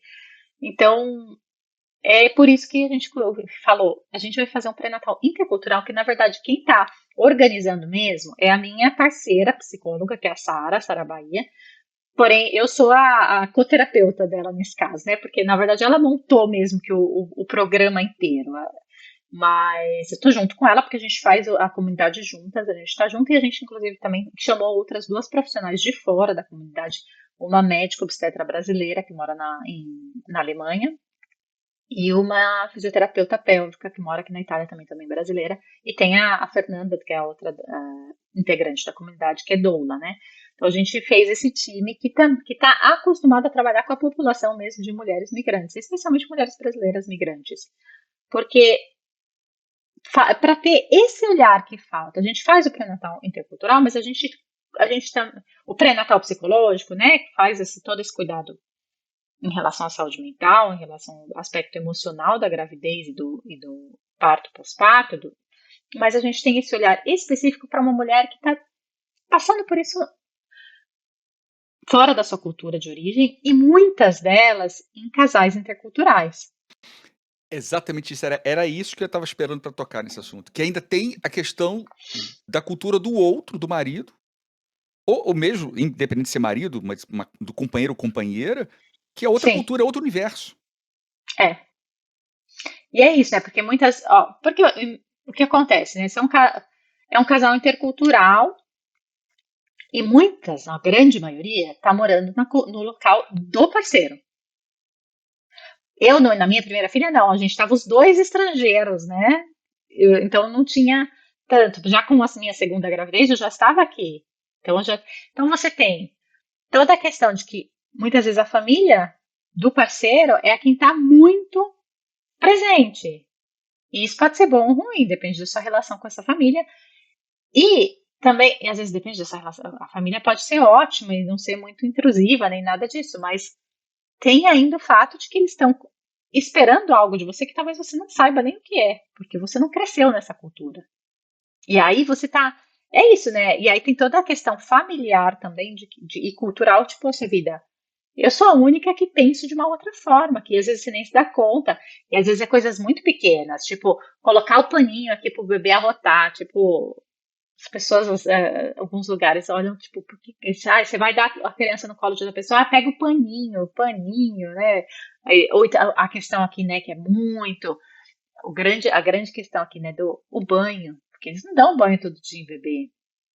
Então, é por isso que a gente falou, a gente vai fazer um pré-natal intercultural, que na verdade quem está organizando mesmo é a minha parceira psicóloga, que é a Sara Bahia. Porém, eu sou a coterapeuta dela nesse caso, né? Porque na verdade ela montou mesmo que o programa inteiro. Mas eu tô junto com ela porque a gente faz a comunidade juntas, a gente tá junto e a gente inclusive também chamou outras duas profissionais de fora da comunidade, uma médica obstetra brasileira que mora na Alemanha, e uma fisioterapeuta pélvica que mora aqui na Itália também brasileira, e tem a Fernanda, que é a outra integrante da comunidade, que é doula, né? Então a gente fez esse time que tá acostumado a trabalhar com a população mesmo de mulheres migrantes, especialmente mulheres brasileiras migrantes. Porque para ter esse olhar que falta, a gente faz o pré-natal intercultural, mas a gente tá, o pré-natal psicológico, né, que faz todo esse cuidado em relação à saúde mental, em relação ao aspecto emocional da gravidez e do parto pós-parto, mas a gente tem esse olhar específico para uma mulher que está passando por isso fora da sua cultura de origem e muitas delas em casais interculturais. Exatamente isso, era isso que eu estava esperando para tocar nesse assunto, que ainda tem a questão da cultura do outro, do marido, ou mesmo, independente de ser marido, mas do companheiro ou companheira, que é outra Sim, cultura, é outro universo. é. E é isso, né? Porque porque o que acontece, né? É um casal intercultural e a grande maioria, está morando no local do parceiro. Eu, na minha primeira filha, não, a gente estava os dois estrangeiros, né? Então não tinha tanto. Já com a minha segunda gravidez, eu já estava aqui. Então você tem toda a questão de que muitas vezes a família do parceiro é a quem está muito presente. E isso pode ser bom ou ruim, depende da sua relação com essa família. E também, às vezes depende dessa relação. A família pode ser ótima e não ser muito intrusiva, nem nada disso, mas tem ainda o fato de que eles estão esperando algo de você que talvez você não saiba nem o que é, porque você não cresceu nessa cultura. E aí você tá. É isso, né? E aí tem toda a questão familiar também e cultural, tipo, poxa vida, eu sou a única que penso de uma outra forma, que às vezes você nem se dá conta, e às vezes é coisas muito pequenas, tipo, colocar o paninho aqui pro bebê arrotar, tipo, as pessoas, alguns lugares olham, tipo, porque, você vai dar a criança no colo de outra pessoa, pega o paninho, né? Ou então, a questão aqui, né, que é muito, a grande questão aqui, né, o banho, porque eles não dão banho todo dia em bebê.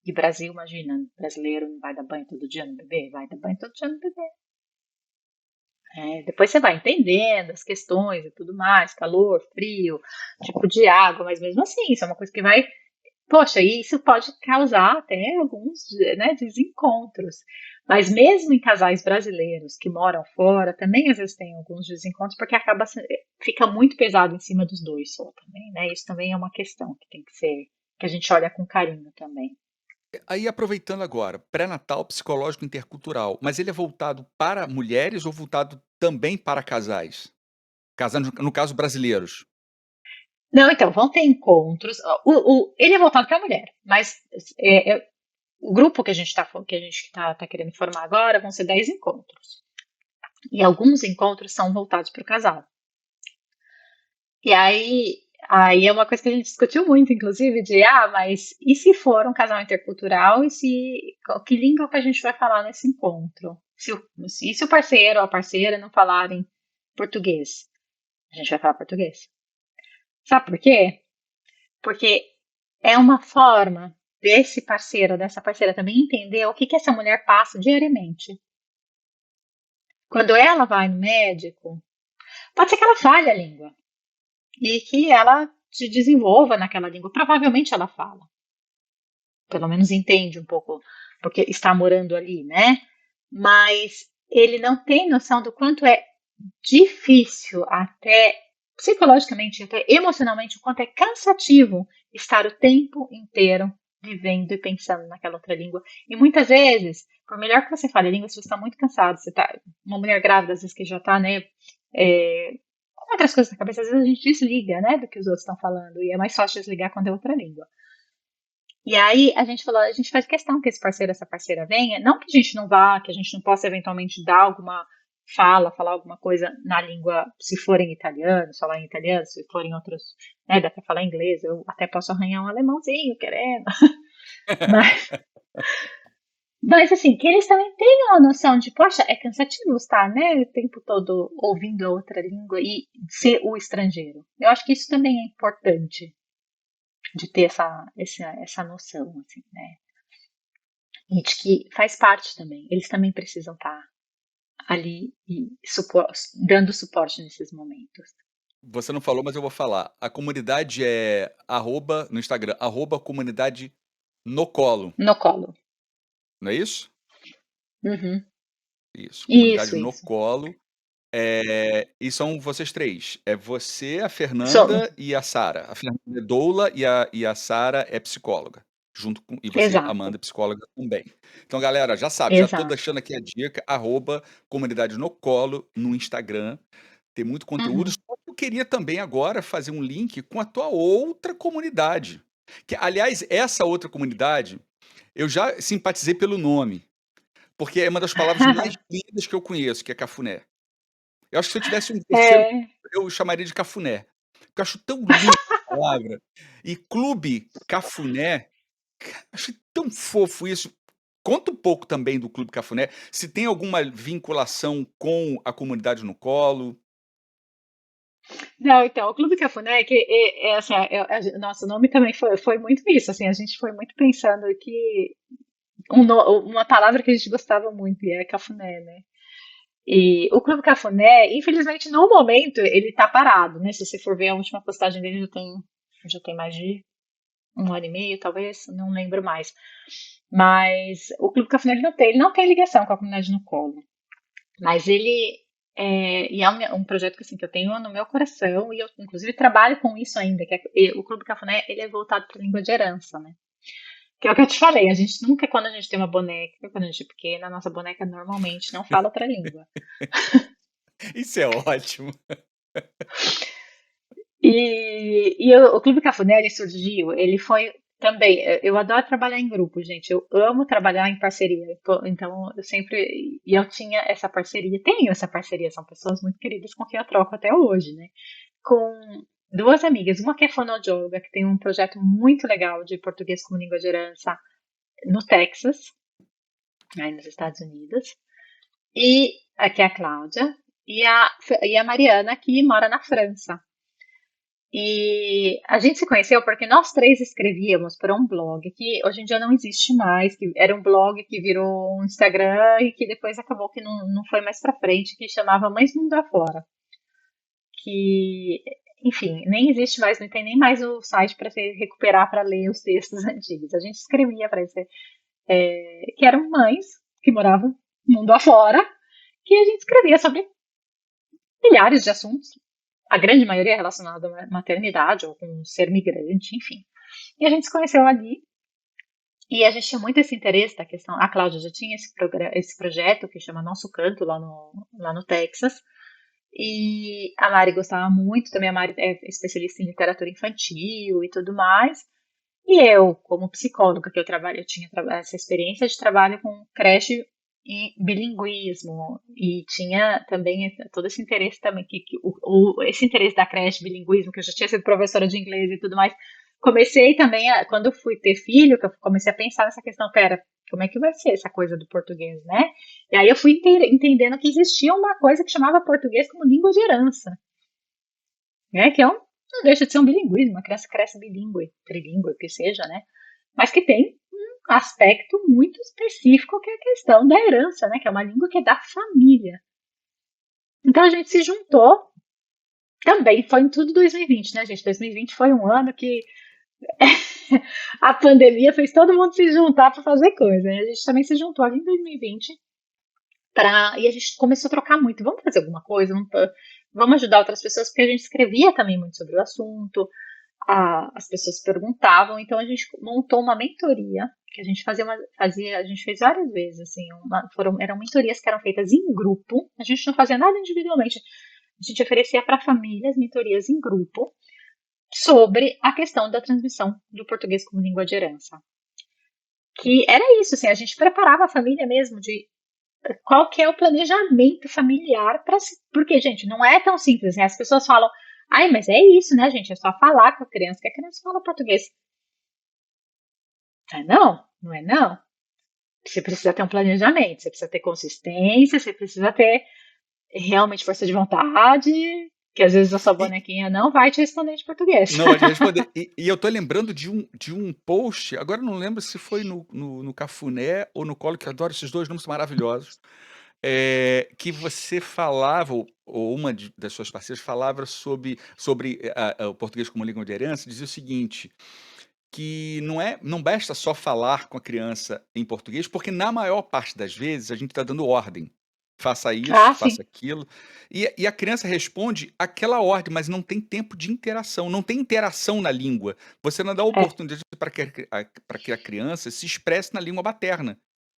E Brasil, imagina, brasileiro não vai dar banho todo dia no bebê? Vai dar banho todo dia no bebê. Depois você vai entendendo as questões e tudo mais, calor, frio, tipo de água, mas mesmo assim, isso é uma coisa que vai. Poxa, e isso pode causar até alguns, né, desencontros. Mas mesmo em casais brasileiros que moram fora, também às vezes tem alguns desencontros, porque fica muito pesado em cima dos dois só também, né? Isso também é uma questão que tem que ser, que a gente olha com carinho também. Aí aproveitando agora, pré-natal psicológico intercultural, mas ele é voltado para mulheres ou voltado também para casais? Casais, no caso, brasileiros. Não, então, vão ter encontros. Ele é voltado para a mulher, mas o grupo que a gente tá querendo formar agora vão ser 10 encontros. E alguns encontros são voltados para o casal. E aí é uma coisa que a gente discutiu muito, inclusive, mas e se for um casal intercultural que língua que a gente vai falar nesse encontro? Se o parceiro ou a parceira não falarem português, a gente vai falar português. Sabe por quê? Porque é uma forma desse parceiro, dessa parceira também entender o que essa mulher passa diariamente. Quando ela vai no médico, pode ser que ela fale a língua e que ela se desenvolva naquela língua. Provavelmente ela fala, pelo menos entende um pouco, porque está morando ali, né? Mas ele não tem noção do quanto é difícil, até psicologicamente, até emocionalmente, o quanto é cansativo estar o tempo inteiro vivendo e pensando naquela outra língua. E muitas vezes, por melhor que você fale a língua, se você está muito cansado, você tá, uma mulher grávida, às vezes que já está, né, com outras coisas na cabeça, às vezes a gente desliga, né, do que os outros estão falando, e é mais fácil desligar quando é outra língua. E aí a gente falou, a gente faz questão que esse parceiro, essa parceira venha, não que a gente não vá, que a gente não possa eventualmente dar alguma falar alguma coisa na língua, se for em italiano, falar em italiano, se for em outros, né, dá pra falar inglês, eu até posso arranhar um alemãozinho, querendo, mas, mas assim, que eles também tenham a noção de, poxa, é cansativo estar, né, o tempo todo ouvindo a outra língua e ser o estrangeiro. Eu acho que isso também é importante, de ter essa noção, assim, né? Gente que faz parte também. Eles também precisam estar ali e dando suporte nesses momentos. Você não falou, mas eu vou falar. A comunidade é arroba, no Instagram, arroba comunidade no colo, No colo. não é isso? Uhum. Isso, comunidade Isso, no isso. colo. E são vocês três. É você, a Somos. Fernanda e a Sara. A Fernanda é doula e a Sara é psicóloga. E você, Exato. Amanda, é psicóloga também. Então, galera, já sabe, já tô Exato. deixando aqui a dica, arroba comunidade no colo no Instagram. Tem muito conteúdo. Uhum. Só que eu queria também agora fazer um link com a tua outra comunidade. Que, aliás, essa outra comunidade, eu já simpatizei pelo nome, porque é uma das palavras mais lindas que eu conheço, que é cafuné. Eu acho que se eu tivesse um terceiro, É, eu chamaria de cafuné, porque eu acho tão linda a palavra. E Clube Cafuné, achei tão fofo isso. Conta um pouco também do Clube Cafuné, se tem alguma vinculação com a comunidade no colo. não, então, o Clube Cafuné, que assim, nosso nome também foi muito isso, assim, a gente foi muito pensando que uma palavra que a gente gostava muito, e é cafuné, né? E o Clube Cafuné, infelizmente, no momento, ele tá parado, né? Se você for ver a última postagem dele, já tem mais de um ano e meio, talvez, não lembro mais. Mas o Clube Cafuné ele não tem ligação com a comunidade no colo. Mas e é um projeto que, assim, que eu tenho no meu coração e eu, inclusive, trabalho com isso ainda, o Clube Cafuné, ele é voltado para a língua de herança, né? Que é o que eu te falei, a gente nunca, quando a gente tem uma boneca, quando a gente é pequena, a nossa boneca normalmente não fala outra língua. Isso é ótimo. E o Clube Cafuné, ele surgiu, ele foi também, eu adoro trabalhar em grupo, gente, eu amo trabalhar em parceria, então eu sempre, e eu tinha essa parceria, tenho essa parceria, são pessoas muito queridas com quem eu troco até hoje, né, com duas amigas, uma que é fonoaudióloga, que tem um projeto muito legal de português como língua de herança no Texas, aí nos Estados Unidos, e aqui é a Cláudia, e a Mariana, que mora na França. E a gente se conheceu porque nós três escrevíamos para um blog que hoje em dia não existe mais, que era um blog que virou um Instagram e que depois acabou que não foi mais para frente, que chamava Mães Mundo Afora. Que, enfim, nem existe mais, não tem nem mais o site para você recuperar para ler os textos antigos. A gente escrevia para esse, que eram mães que moravam mundo afora, que a gente escrevia sobre milhares de assuntos, a grande maioria relacionada à maternidade ou com ser migrante, enfim. E a gente se conheceu ali e a gente tinha muito esse interesse da questão. A Cláudia já tinha esse projeto que chama Nosso Canto lá no Texas. E a Mari gostava muito, também a Mari é especialista em literatura infantil e tudo mais. E eu, como psicóloga, que eu tinha essa experiência de trabalho com creche em bilinguismo e tinha também todo esse interesse também esse interesse da creche bilinguismo, que eu já tinha sido professora de inglês e tudo mais. Comecei também quando eu fui ter filho, que eu comecei a pensar nessa questão, pera, como é que vai ser essa coisa do português, né? E aí eu fui entendendo que existia uma coisa que chamava português como língua de herança, né? Que não deixa de ser um bilinguismo, uma criança cresce bilíngue, trilíngue, o que seja, né? Mas que tem um aspecto muito específico que é a questão da herança, né? Que é uma língua que é da família. Então a gente se juntou, também foi em tudo 2020, né, gente? 2020 foi um ano que a pandemia fez todo mundo se juntar para fazer coisa, né? A gente também se juntou ali em 2020 e a gente começou a trocar muito. Vamos fazer alguma coisa? Vamos ajudar outras pessoas, porque a gente escrevia também muito sobre o assunto, as pessoas perguntavam, então a gente montou uma mentoria que a gente a gente fez várias vezes, assim, eram mentorias que eram feitas em grupo, a gente não fazia nada individualmente, a gente oferecia para famílias mentorias em grupo sobre a questão da transmissão do português como língua de herança. Que era isso, assim, a gente preparava a família mesmo de qual que é o planejamento familiar para porque, gente, não é tão simples, né? As pessoas falam, ai, mas é isso, né, gente? É só falar com a criança, que a criança fala português. Não é não. Você precisa ter um planejamento, você precisa ter consistência, você precisa ter realmente força de vontade, que às vezes a sua E bonequinha não vai te responder de português. não vai te responder. E eu tô lembrando de um post, agora eu não lembro se foi no Cafuné ou no Colo, que eu adoro esses 2 nomes maravilhosos, que você falava, ou uma das suas parceiras falava sobre o português como língua de herança, dizia o seguinte, que não basta só falar com a criança em português, porque na maior parte das vezes a gente está dando ordem. Faça isso, Ah, sim. faça aquilo. E a criança responde aquela ordem, mas não tem tempo de interação, não tem interação na língua. Você não dá É. oportunidade para que a criança se expresse na língua materna.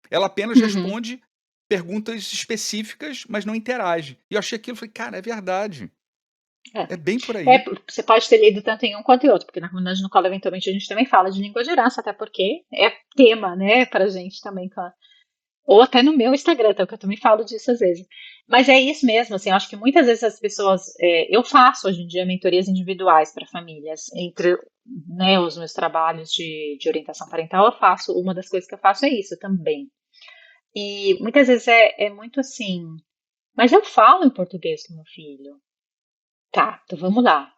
Ela apenas Uhum. responde perguntas específicas, mas não interage. E eu achei aquilo, falei, cara, é verdade. É. É bem por aí. Você pode ter lido tanto em um quanto em outro, porque na comunidade no Colo, eventualmente, a gente também fala de língua de herança, até porque é tema, né, pra gente também, ou até no meu Instagram, então, que eu também falo disso às vezes. Mas é isso mesmo, assim, eu acho que muitas vezes as pessoas. Eu faço hoje em dia mentorias individuais para famílias, entre né, os meus trabalhos de orientação parental, eu faço, uma das coisas que eu faço é isso também. E muitas vezes é muito assim, mas eu falo em português com meu filho. Tá, então vamos lá.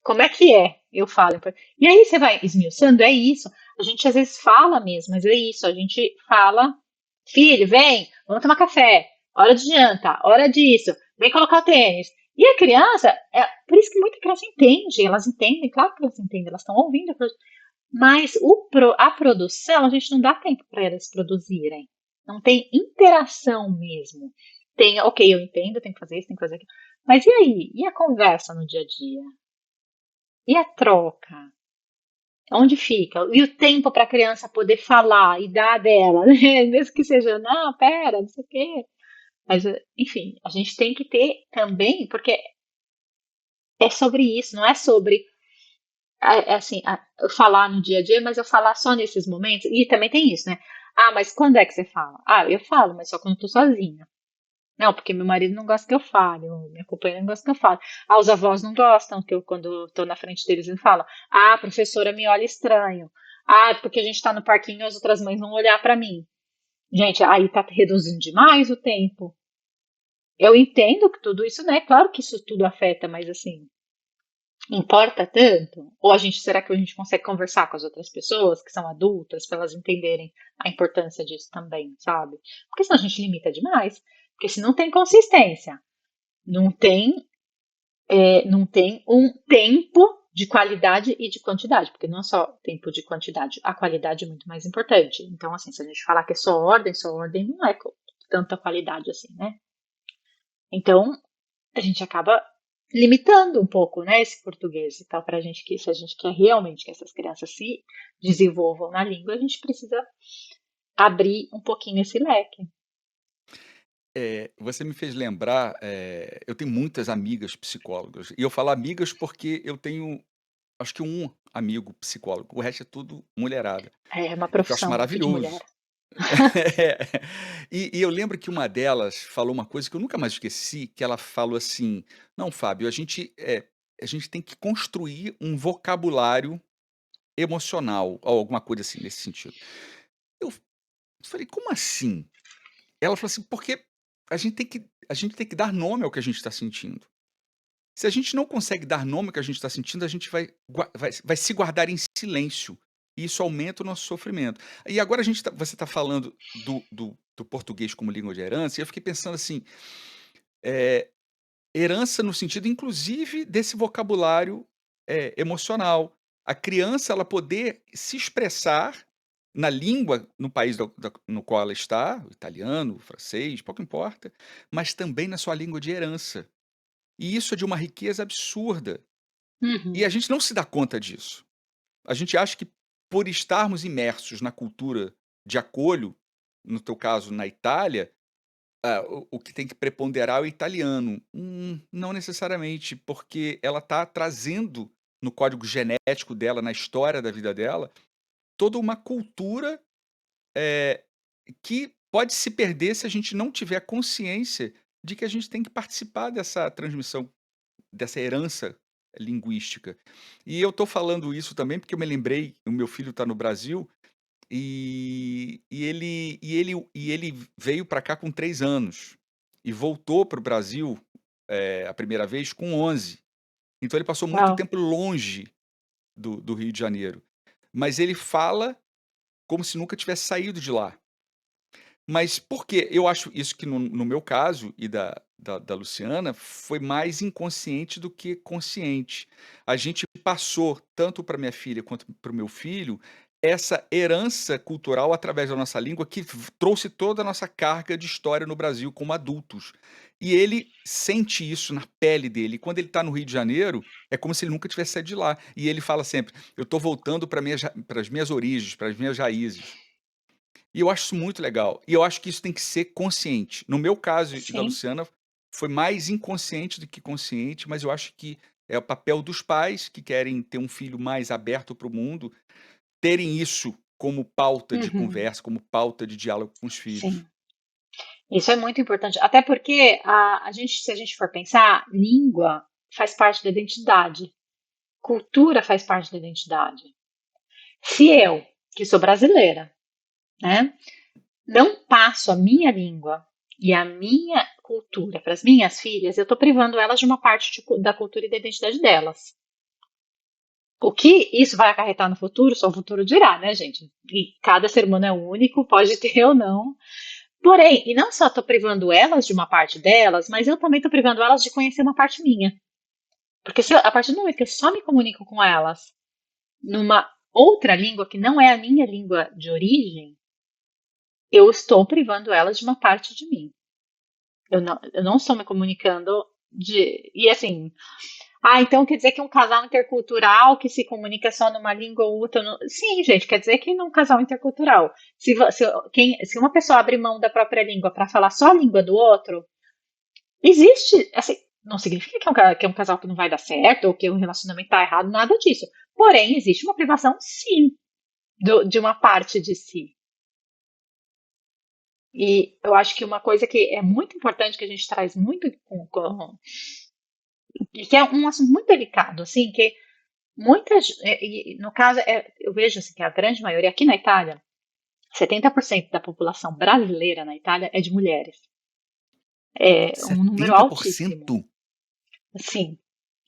Como é que é? Eu falo. E aí você vai esmiuçando, é isso. A gente às vezes fala mesmo, mas é isso. A gente fala, filho, vem, vamos tomar café, hora de janta, hora disso, vem colocar o tênis. E a criança, por isso que muita criança entende, elas entendem, claro que elas entendem, elas estão ouvindo, mas a produção, a gente não dá tempo para elas produzirem. Não tem interação mesmo. Tem, ok, eu entendo, tem que fazer isso, tem que fazer aquilo. Mas e aí? E a conversa no dia a dia? E a troca? Onde fica? E o tempo para a criança poder falar e dar dela, né? Mesmo que seja, não, pera, não sei o quê. Mas, enfim, a gente tem que ter também, porque é sobre isso, não é sobre assim, eu falar no dia a dia, mas eu falar só nesses momentos. E também tem isso, né? Ah, mas quando é que você fala? Ah, eu falo, mas só quando eu tô sozinha. Não, porque meu marido não gosta que eu fale, ou minha companheira não gosta que eu fale. Ah, os avós não gostam que eu, quando estou na frente deles, eles falam. Ah, a professora me olha estranho. Ah, porque a gente está no parquinho e as outras mães vão olhar para mim. Gente, aí tá reduzindo demais o tempo. Eu entendo que tudo isso, né? Claro que isso tudo afeta, mas assim, Importa tanto? Ou será que a gente consegue conversar com as outras pessoas que são adultas para elas entenderem a importância disso também, sabe? Porque senão a gente limita demais. Porque se não tem consistência, não tem, não tem um tempo de qualidade e de quantidade, porque não é só tempo de quantidade, a qualidade é muito mais importante. Então, assim, se a gente falar que é só ordem não é tanta qualidade assim, né? Então, a gente acaba limitando um pouco, né, esse português. Então, para a gente que, se a gente quer realmente que essas crianças se desenvolvam na língua, a gente precisa abrir um pouquinho esse leque. Você me fez lembrar, eu tenho muitas amigas psicólogas, e eu falo amigas porque eu tenho, acho que um amigo psicólogo, o resto é tudo mulherada, É uma o que eu acho profissão muito de mulher. maravilhoso. É. E eu lembro que uma delas falou uma coisa que eu nunca mais esqueci, que ela falou assim: "Não, Fábio, a gente tem que construir um vocabulário emocional", ou alguma coisa assim, nesse sentido. Eu falei: "Como assim?" Ela falou assim: "Porque a gente tem que dar nome ao que a gente está sentindo. Se a gente não consegue dar nome ao que a gente está sentindo, a gente vai se guardar em silêncio, e isso aumenta o nosso sofrimento". E agora você está falando do português como língua de herança, e eu fiquei pensando assim, eh, herança no sentido inclusive desse vocabulário, emocional. A criança ela poder se expressar na língua, no país no qual ela está, o italiano, o francês, pouco importa, mas também na sua língua de herança. E isso é de uma riqueza absurda. E a Uhum. gente não se dá conta disso. A gente acha que por estarmos imersos na cultura de acolho, no teu caso na Itália, o que tem que preponderar é o italiano. Não necessariamente, porque ela está trazendo no código genético dela, na história da vida dela, toda uma cultura, eh, que pode se perder se a gente não tiver consciência de que a gente tem que participar dessa transmissão, dessa herança linguística. E eu estou falando isso também porque eu me lembrei, o meu filho está no Brasil, e ele veio para cá com 3 anos, e voltou para o Brasil, a primeira vez com 11. Então ele passou muito Uau. tempo longe do Rio de Janeiro, mas ele fala como se nunca tivesse saído de lá. Mas por quê? Eu acho isso que no meu caso e da Luciana, foi mais inconsciente do que consciente. A gente passou, tanto para minha filha quanto para o meu filho, essa herança cultural através da nossa língua que trouxe toda a nossa carga de história no Brasil como adultos. E ele sente isso na pele dele. E quando ele está no Rio de Janeiro, é como se ele nunca tivesse saído de lá. E ele fala sempre: "Eu estou voltando para as minhas origens, para as minhas raízes". E eu acho isso muito legal. E eu acho que isso tem que ser consciente. No meu caso e da Sim. Luciana, foi mais inconsciente do que consciente, mas eu acho que é o papel dos pais que querem ter um filho mais aberto para o mundo, terem isso como pauta de Uhum. conversa, como pauta de diálogo com os filhos. Sim. Isso é muito importante. Até porque a gente, se a gente for pensar, língua faz parte da identidade. Cultura faz parte da identidade. Se eu, que sou brasileira, né, não passo a minha língua e a minha cultura para as minhas filhas, eu estou privando elas de uma parte da cultura e da identidade delas. O que isso vai acarretar no futuro, só o futuro dirá, né, gente? E cada ser humano é único, pode ter ou não. Porém, e não só estou privando elas de uma parte delas, mas eu também estou privando elas de conhecer uma parte minha. Porque a partir do momento que eu só me comunico com elas numa outra língua que não é a minha língua de origem, eu estou privando elas de uma parte de mim. Eu não estou me comunicando de. E assim, então quer dizer que um casal intercultural que se comunica só numa língua ou outra. Sim, gente, quer dizer que num casal intercultural, se uma pessoa abre mão da própria língua para falar só a língua do outro, existe. Assim, não significa que é um casal que não vai dar certo ou que o relacionamento está errado, nada disso. Porém, existe uma privação, sim, de uma parte de si. E eu acho que uma coisa que é muito importante, que a gente traz muito e que é um assunto muito delicado, assim, que no caso, eu vejo assim, que a grande maioria, aqui na Itália, 70% da população brasileira na Itália é de mulheres. É um número altíssimo. 70%? Sim.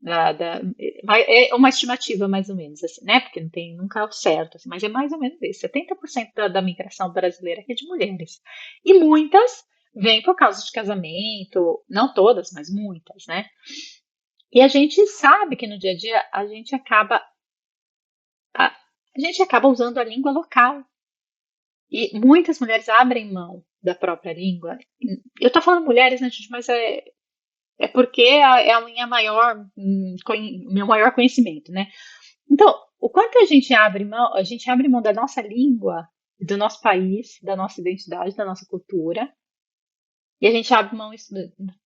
É uma estimativa mais ou menos, assim, né? Porque não tem nunca é o certo, assim, mas é mais ou menos isso. 70% da migração brasileira aqui é de mulheres. E muitas vêm por causa de casamento, não todas, mas muitas, né? E a gente sabe que no dia a dia a, a gente acaba usando a língua local. E muitas mulheres abrem mão da própria língua. Eu tô falando mulheres, né, gente, mas é porque é a minha meu maior conhecimento, né? Então, o quanto a gente abre mão da nossa língua, do nosso país, da nossa identidade, da nossa cultura, e a gente abre mão isso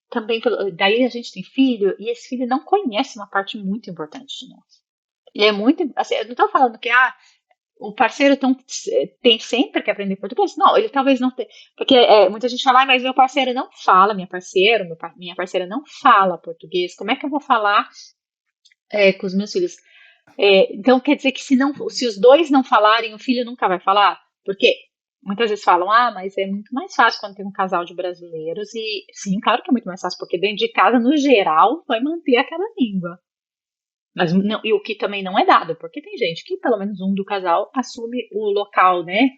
também. Daí a gente tem filho, e esse filho não conhece uma parte muito importante de nós. E é muito. Assim, eu não estou falando que o parceiro tem sempre que aprender português. Não, ele talvez não tenha. Porque muita gente fala, mas meu parceiro não fala, minha parceira não fala português. Como é que eu vou falar com os meus filhos? Então quer dizer que se os dois não falarem, o filho nunca vai falar? Porque muitas vezes falam, mas é muito mais fácil quando tem um casal de brasileiros. E sim, claro que é muito mais fácil, porque dentro de casa, no geral, vai manter aquela língua. Mas não, e o que também não é dado, porque tem gente que pelo menos um do casal assume o local, né?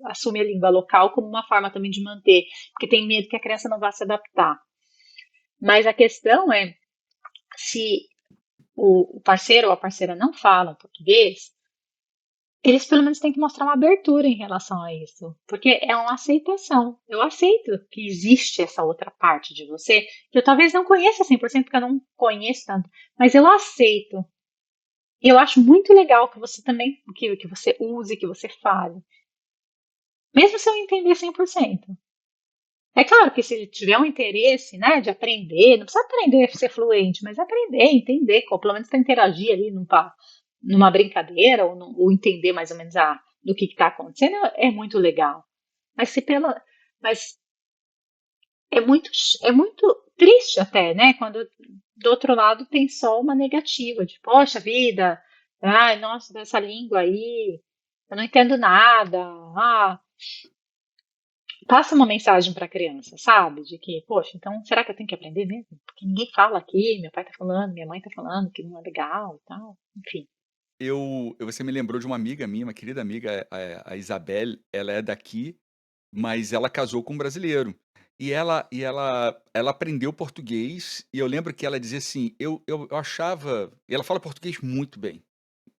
Assume a língua local como uma forma também de manter, porque tem medo que a criança não vá se adaptar. Mas a questão é se o parceiro ou a parceira não falam português, eles pelo menos têm que mostrar uma abertura em relação a isso, porque é uma aceitação. Eu aceito que existe essa outra parte de você, que eu talvez não conheça 100% porque eu não conheço tanto, mas eu aceito. E eu acho muito legal que você também, que você use, que você fale. Mesmo se eu entender 100%. É claro que se ele tiver um interesse, né, de aprender, não precisa aprender a ser fluente, mas aprender, entender, pelo menos para interagir ali numa brincadeira, ou entender mais ou menos do que está acontecendo, é muito legal. Mas se pela. Mas é muito, é muito triste até, né? Quando do outro lado tem só uma negativa, de poxa vida, ai, nossa, dessa língua aí, eu não entendo nada. Passa uma mensagem para a criança, sabe? De que, poxa, então será que eu tenho que aprender mesmo? Porque ninguém fala aqui, meu pai tá falando, minha mãe tá falando que não é legal e tal, enfim. Você me lembrou de uma amiga minha, uma querida amiga, a Isabel, ela é daqui, mas ela casou com um brasileiro. Ela aprendeu português, e eu lembro que ela dizia assim: eu achava. E ela fala português muito bem,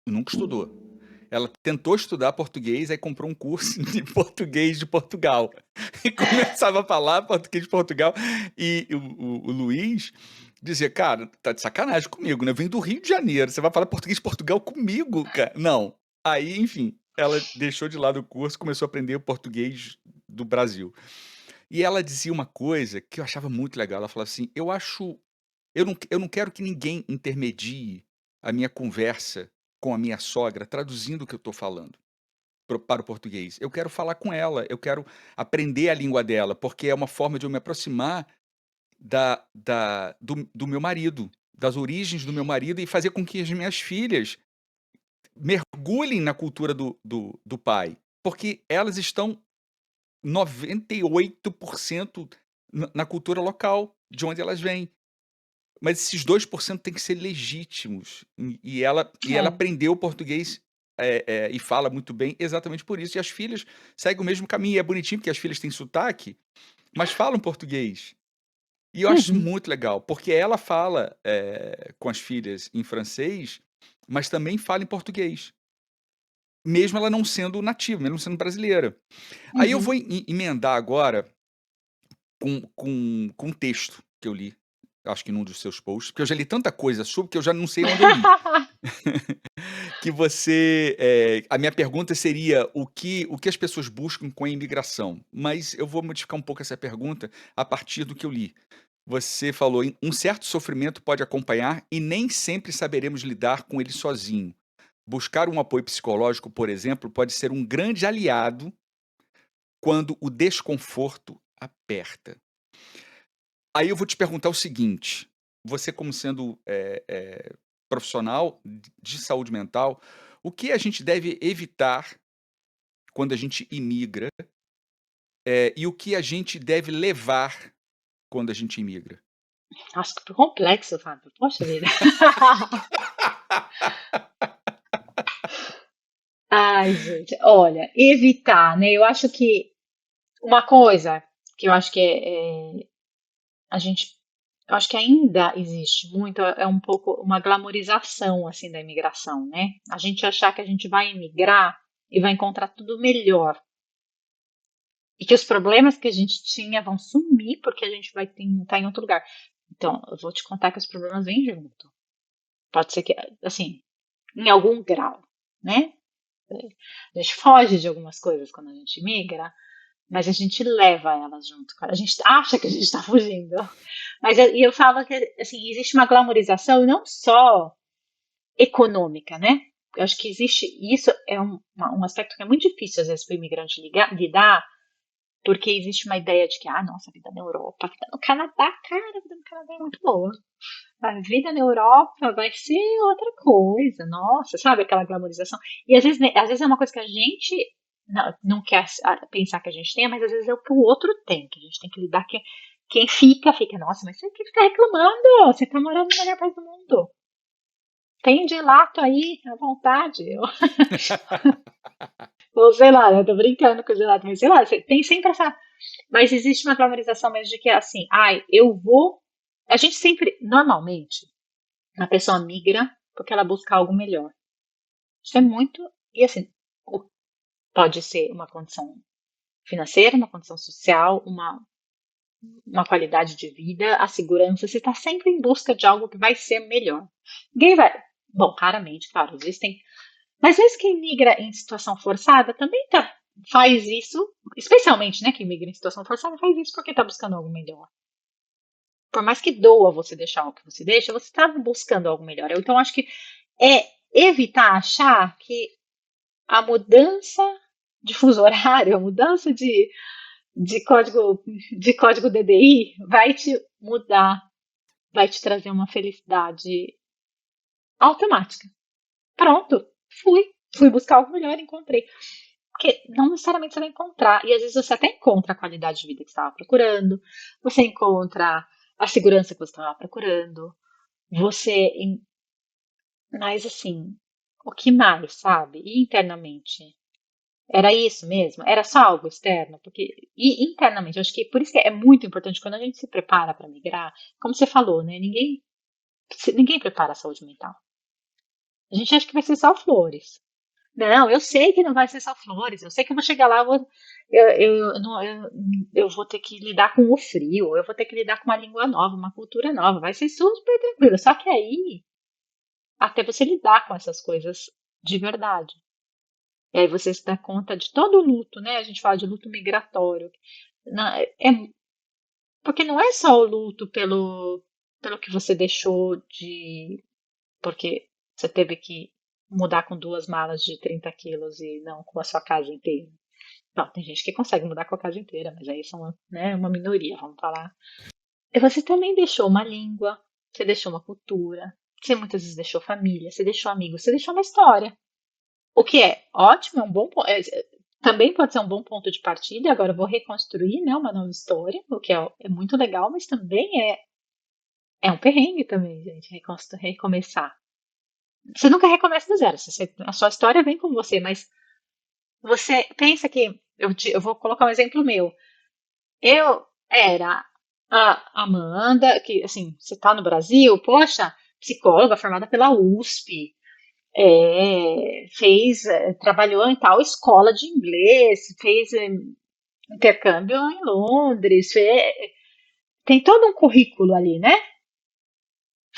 nunca estudou. Ela tentou estudar português, aí comprou um curso de português de Portugal. E começava a falar português de Portugal. E o Luiz dizia, cara, tá de sacanagem comigo, né? Eu venho do Rio de Janeiro, você vai falar português de Portugal comigo, cara? Não. Aí, enfim, ela deixou de lado o curso, começou a aprender o português do Brasil. E ela dizia uma coisa que eu achava muito legal. Ela falava assim: eu não quero que ninguém intermedie a minha conversa com a minha sogra, traduzindo o que eu estou falando para o português. Eu quero falar com ela, eu quero aprender a língua dela, porque é uma forma de eu me aproximar do meu marido, das origens do meu marido, e fazer com que as minhas filhas mergulhem na cultura do pai, porque elas estão 98% na cultura local de onde elas vêm. Mas esses 2% têm que ser legítimos. E ela É. aprendeu português, e fala muito bem exatamente por isso. E as filhas seguem o mesmo caminho. E é bonitinho porque as filhas têm sotaque, mas falam português. E eu acho isso Uhum. muito legal, porque ela fala, com as filhas em francês, mas também fala em português, mesmo ela não sendo nativa, mesmo sendo brasileira. Aí eu vou Uhum. emendar agora com um texto que eu li, acho que num dos seus posts, porque eu já li tanta coisa sobre que eu já não sei onde eu li. Que você, a minha pergunta seria o que as pessoas buscam com a imigração, mas eu vou modificar um pouco essa pergunta a partir do que eu li. Você falou: Um certo sofrimento pode acompanhar e nem sempre saberemos lidar com ele sozinho. Buscar um apoio psicológico, por exemplo, pode ser um grande aliado quando o desconforto aperta". Aí eu vou te perguntar o seguinte: você, como sendo, profissional de saúde mental, o que a gente deve evitar quando a gente imigra, e o que a gente deve levar quando a gente imigra? Nossa, que complexo, Fábio. Poxa vida. Ai, gente, olha, evitar, né? Eu acho que uma coisa que eu acho que a gente, eu acho que ainda existe muito, é um pouco uma glamorização assim da imigração, né? A gente achar que a gente vai imigrar e vai encontrar tudo melhor. E que os problemas que a gente tinha vão sumir porque a gente vai estar em outro lugar. Então, eu vou te contar que os problemas vêm junto. Pode ser que, assim, em algum grau, né? A gente foge de algumas coisas quando a gente migra, mas a gente leva elas junto. A gente acha que a gente está fugindo. Mas eu falo que assim, existe uma glamorização não só econômica, né? Eu acho que existe, isso é um aspecto que é muito difícil às vezes para o imigrante lidar, porque existe uma ideia de que, nossa, a vida na Europa, a vida no Canadá, cara, a vida no Canadá é muito boa. A vida na Europa vai ser outra coisa, nossa, sabe aquela glamorização? E às vezes é uma coisa que a gente não quer pensar que a gente tem, mas às vezes é o que o outro tem, que a gente tem que lidar que quem fica, nossa, mas você que fica reclamando, você tá morando no melhor país do mundo. Tem gelato aí à vontade. Ou sei lá, eu tô brincando com o gelato, mas sei lá, tem sempre essa. Mas existe uma glamorização mesmo de que é assim, eu vou. A gente sempre, normalmente, a pessoa migra porque ela busca algo melhor. Isso é muito. E assim, pode ser uma condição financeira, uma condição social, uma qualidade de vida, a segurança. Você está sempre em busca de algo que vai ser melhor. Ninguém vai. Bom, raramente, claro, existem. Mas vezes quem migra em situação forçada também faz isso, especialmente quem migra em situação forçada, faz isso porque está buscando algo melhor. Por mais que doa você deixar o que você deixa, você está buscando algo melhor. Então, acho que é evitar achar que a mudança de fuso horário, a mudança de código DDI vai te mudar, vai te trazer uma felicidade automática. Pronto, fui buscar algo melhor e encontrei. Porque não necessariamente você vai encontrar, e às vezes você até encontra a qualidade de vida que você estava procurando, você encontra a segurança que você estava procurando, você. Mas assim, o que mais, sabe? E internamente? Era isso mesmo? Era só algo externo? Porque, e internamente, eu acho que por isso que é muito importante quando a gente se prepara para migrar, como você falou, né? Ninguém prepara a saúde mental. A gente acha que vai ser só flores. Não, eu sei que não vai ser só flores. Eu sei que eu vou chegar lá, eu vou ter que lidar com o frio, eu vou ter que lidar com uma língua nova, uma cultura nova. Vai ser super tranquilo. Só que aí, até você lidar com essas coisas de verdade. E aí você se dá conta de todo o luto, né? A gente fala de luto migratório. Porque não é só o luto pelo que você deixou de. Porque você teve que mudar com 2 malas de 30 quilos e não com a sua casa inteira. Não, tem gente que consegue mudar com a casa inteira, mas aí são, uma minoria, vamos falar. E você também deixou uma língua, você deixou uma cultura, você muitas vezes deixou família, você deixou amigos, você deixou uma história. O que é ótimo, é um bom ponto. Também pode ser um bom ponto de partida. Agora eu vou reconstruir, né, uma nova história, o que é muito legal, mas também é um perrengue também, gente, recomeçar. Você nunca recomeça do zero. A sua história vem com você, mas você pensa que. Eu vou colocar um exemplo meu. Eu era a Amanda, que assim, você está no Brasil, poxa, psicóloga formada pela USP, trabalhou em tal escola de inglês, fez intercâmbio em Londres, tem todo um currículo ali, né?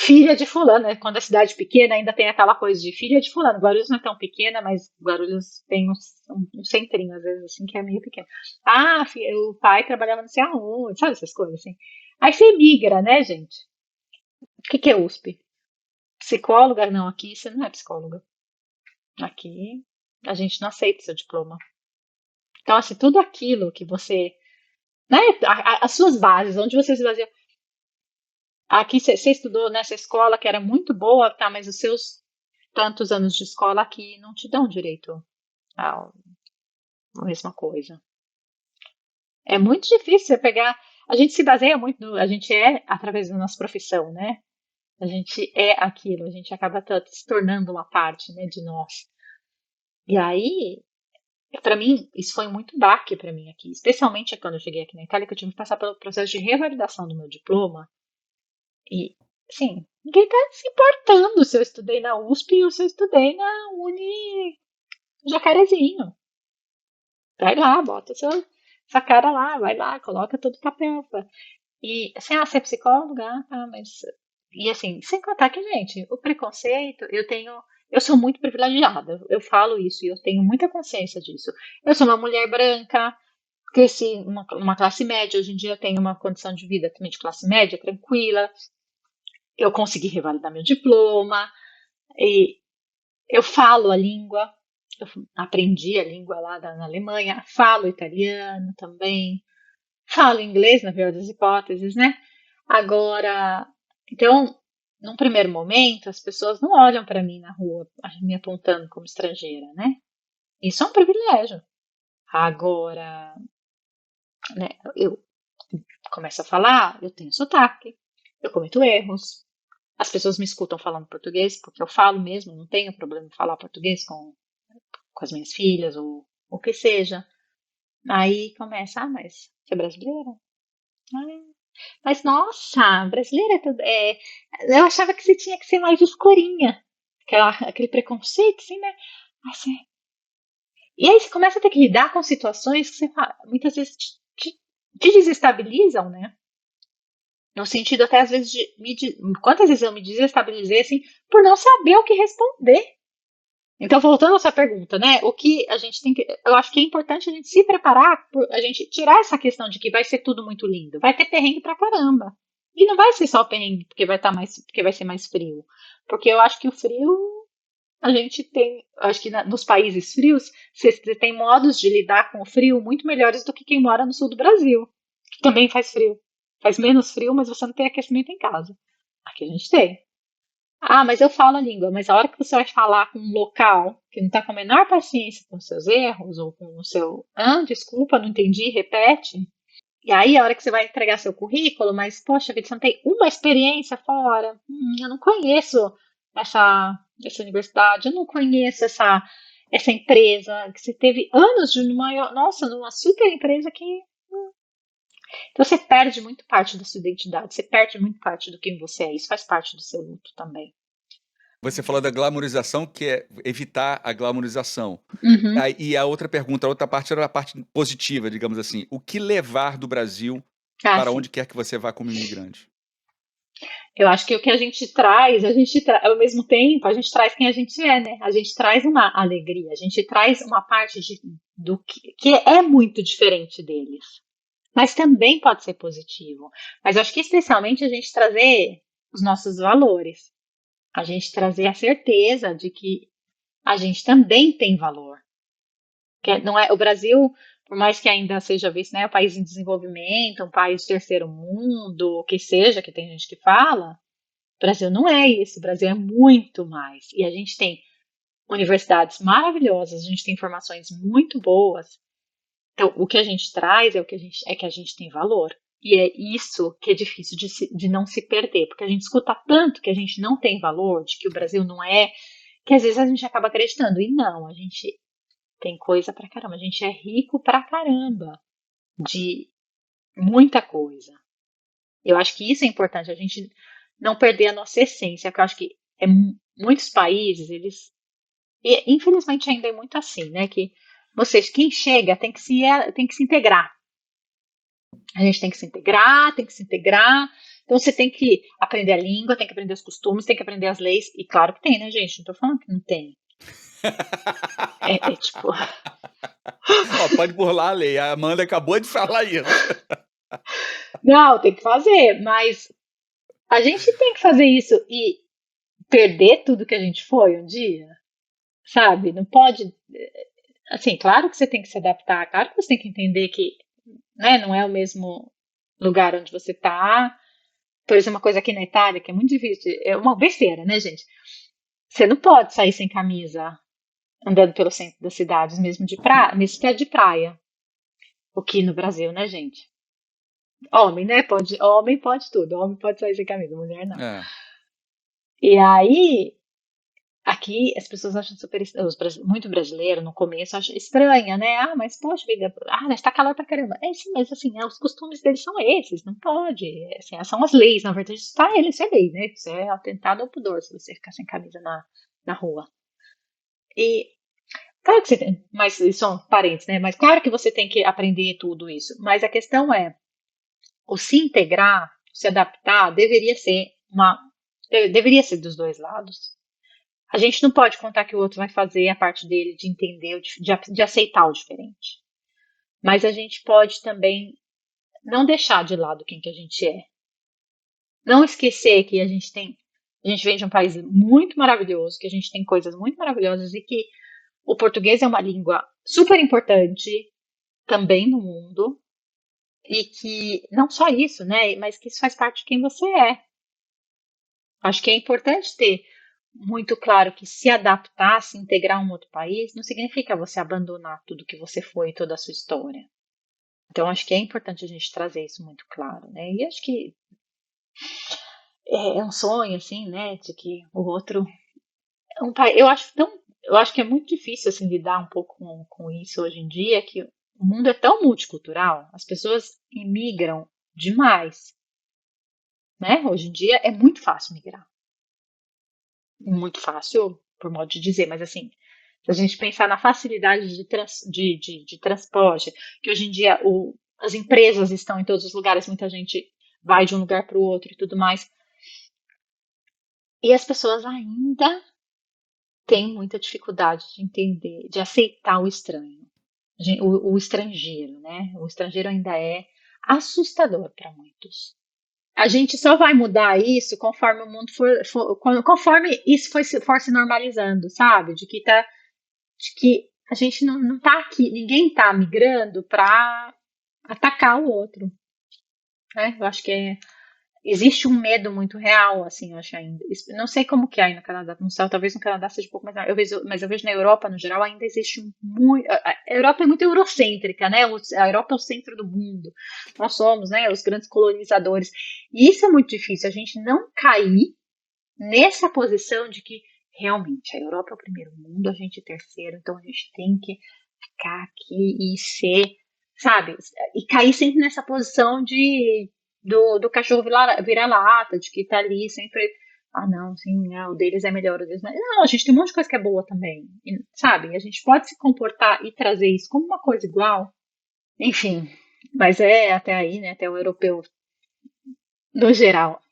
Filha de fulano, né? Quando a cidade é pequena ainda tem aquela coisa de filha de fulano. Guarulhos não é tão pequena, mas Guarulhos tem um centrinho, às vezes, assim, que é meio pequeno. O pai trabalhava não sei aonde, sabe essas coisas, assim. Aí você migra, né, gente? O que é USP? Psicóloga? Não, aqui você não é psicóloga. Aqui a gente não aceita seu diploma. Então, assim, tudo aquilo que você. Né, as suas bases, onde você se baseia. Aqui você estudou nessa escola que era muito boa, tá? Mas os seus tantos anos de escola aqui não te dão direito à mesma coisa. É muito difícil você pegar. a gente se baseia muito, a gente é através da nossa profissão, né? A gente é aquilo, a gente acaba se tornando uma parte, né, de nós. E aí, para mim, isso foi muito baque para mim aqui, especialmente quando eu cheguei aqui na Itália, que eu tive que passar pelo processo de revalidação do meu diploma. E, assim, ninguém tá se importando se eu estudei na USP ou se eu estudei na Uni Jacarezinho. Vai lá, bota essa cara lá, vai lá, coloca todo o papel. E, assim, você é psicóloga? Ah, mas... E, assim, sem contar que, gente, o preconceito, eu sou muito privilegiada, eu falo isso e eu tenho muita consciência disso. Eu sou uma mulher branca, cresci uma classe média, hoje em dia eu tenho uma condição de vida também de classe média, tranquila, eu consegui revalidar meu diploma, e eu falo a língua, eu aprendi a língua lá na Alemanha, falo italiano também, falo inglês, na pior das hipóteses, né? Agora, então, num primeiro momento, as pessoas não olham para mim na rua, me apontando como estrangeira, né? Isso é um privilégio. Agora, né, eu começo a falar, eu tenho sotaque, eu cometo erros. As pessoas me escutam falando português, porque eu falo mesmo, não tenho problema em falar português com as minhas filhas ou o que seja. Aí começa, mas você é brasileira? Ah, mas nossa, brasileira é tudo. Eu achava que você tinha que ser mais escurinha. Aquele preconceito, assim, né? E aí você começa a ter que lidar com situações que você muitas vezes te desestabilizam, né? No sentido até às vezes quantas vezes eu me desestabilizei assim por não saber o que responder. Então, voltando à sua pergunta, né? O que a gente tem que. Eu acho que é importante a gente se preparar, a gente tirar essa questão de que vai ser tudo muito lindo. Vai ter perrengue pra caramba. E não vai ser só perrengue porque porque vai ser mais frio. Porque eu acho que o frio, a gente tem. Acho que nos países frios, você tem modos de lidar com o frio muito melhores do que quem mora no sul do Brasil, que também faz frio. Faz menos frio, mas você não tem aquecimento em casa. Aqui a gente tem. Ah, mas eu falo a língua, mas a hora que você vai falar com um local que não está com a menor paciência com os seus erros, ou com o seu. Ah, desculpa, não entendi, repete. E aí, a hora que você vai entregar seu currículo, mas, poxa vida, você não tem uma experiência fora? Eu não conheço essa universidade, eu não conheço essa empresa, que você teve anos de numa super empresa que. Então, você perde muito parte da sua identidade, você perde muito parte do quem você é. Isso faz parte do seu luto também. Você falou da glamorização, que é evitar a glamorização. Uhum. E a outra pergunta, a outra parte era a parte positiva, digamos assim. O que levar do Brasil Ah, para sim. onde quer que você vá como imigrante? Eu acho que o que a gente traz, ao mesmo tempo, a gente traz quem a gente é, né? A gente traz uma alegria, a gente traz uma parte do que é muito diferente deles. Mas também pode ser positivo. Mas eu acho que especialmente a gente trazer os nossos valores. A gente trazer a certeza de que a gente também tem valor. Que não é, o Brasil, por mais que ainda seja visto, né, um país em desenvolvimento, um país de terceiro mundo, o que seja, que tem gente que fala, o Brasil não é isso, o Brasil é muito mais. E a gente tem universidades maravilhosas, a gente tem informações muito boas. Então, o que a gente traz é que a gente tem valor. E é isso que é difícil de não se perder, porque a gente escuta tanto que a gente não tem valor, de que o Brasil não é, que às vezes a gente acaba acreditando. E não, a gente tem coisa pra caramba, a gente é rico pra caramba de muita coisa. Eu acho que isso é importante, a gente não perder a nossa essência, que eu acho que muitos países, e infelizmente ainda é muito assim, né, que quem chega tem que se integrar. A gente tem que se integrar, tem que se integrar. Então você tem que aprender a língua, tem que aprender os costumes, tem que aprender as leis. E claro que tem, né, gente? Não tô falando que não tem. É tipo, Ó, pode burlar a lei. A Amanda acabou de falar isso. não, tem que fazer, mas a gente tem que fazer isso e perder tudo que a gente foi um dia, sabe? Não pode. Assim, claro que você tem que se adaptar, claro que você tem que entender que, né, não é o mesmo lugar onde você tá. Por exemplo, uma coisa aqui na Itália que é muito difícil, é uma besteira, né, gente? Você não pode sair sem camisa andando pelo centro das cidades, mesmo que é de praia. O que no Brasil, né, gente? Homem, né? Homem pode tudo. Homem pode sair sem camisa, mulher não. É. E aí, aqui as pessoas acham muito brasileiro no começo acha estranha, né? Ah, mas poxa vida, mas tá calor pra caramba. É sim, mas assim, os costumes deles são esses, não pode. Assim, são as leis, na verdade, isso tá ele, isso é lei, né? Isso é atentado ao pudor se você ficar sem camisa na rua. E claro que você tem, mas isso são parentes, né? Mas claro que você tem que aprender tudo isso. Mas a questão é, o se integrar, se adaptar, deveria ser dos dois lados. A gente não pode contar que o outro vai fazer a parte dele de entender, de aceitar o diferente. Mas a gente pode também não deixar de lado quem que a gente é. Não esquecer que a gente vem de um país muito maravilhoso, que a gente tem coisas muito maravilhosas e que o português é uma língua super importante também no mundo e que não só isso, né, mas que isso faz parte de quem você é. Acho que é importante ter muito claro que se adaptar, se integrar a um outro país, não significa você abandonar tudo que você foi e toda a sua história. Então, acho que é importante a gente trazer isso muito claro, né? E acho que é um sonho, assim, né, de que o outro é um país. Eu acho que é muito difícil assim lidar um pouco com isso hoje em dia, que o mundo é tão multicultural, as pessoas imigram demais, né? Hoje em dia é muito fácil migrar, muito fácil, por modo de dizer, mas assim, se a gente pensar na facilidade de transporte, que hoje em dia as empresas estão em todos os lugares, muita gente vai de um lugar para o outro e tudo mais, e as pessoas ainda têm muita dificuldade de entender, de aceitar o estranho, o estrangeiro, né? O estrangeiro ainda é assustador para muitos. A gente só vai mudar isso conforme o mundo conforme isso for se normalizando, sabe? De que a gente não tá aqui, ninguém tá migrando para atacar o outro, né? Eu acho que existe um medo muito real, assim, eu acho ainda. Não sei como que é aí no Canadá, não sei, talvez no Canadá seja um pouco mais, mas eu vejo na Europa, no geral, ainda existe muito. A Europa é muito eurocêntrica, né? A Europa é o centro do mundo. Nós somos, né, os grandes colonizadores. E isso é muito difícil, a gente não cair nessa posição de que realmente a Europa é o primeiro mundo, a gente é terceiro, então a gente tem que ficar aqui e ser, sabe? E cair sempre nessa posição do cachorro vira-lata, de que tá ali sempre. Ah, não, sim, o deles é melhor, o deles não. Não, a gente tem um monte de coisa que é boa também, sabe? A gente pode se comportar e trazer isso como uma coisa igual, enfim. Mas é até aí, né? Até o europeu, no geral,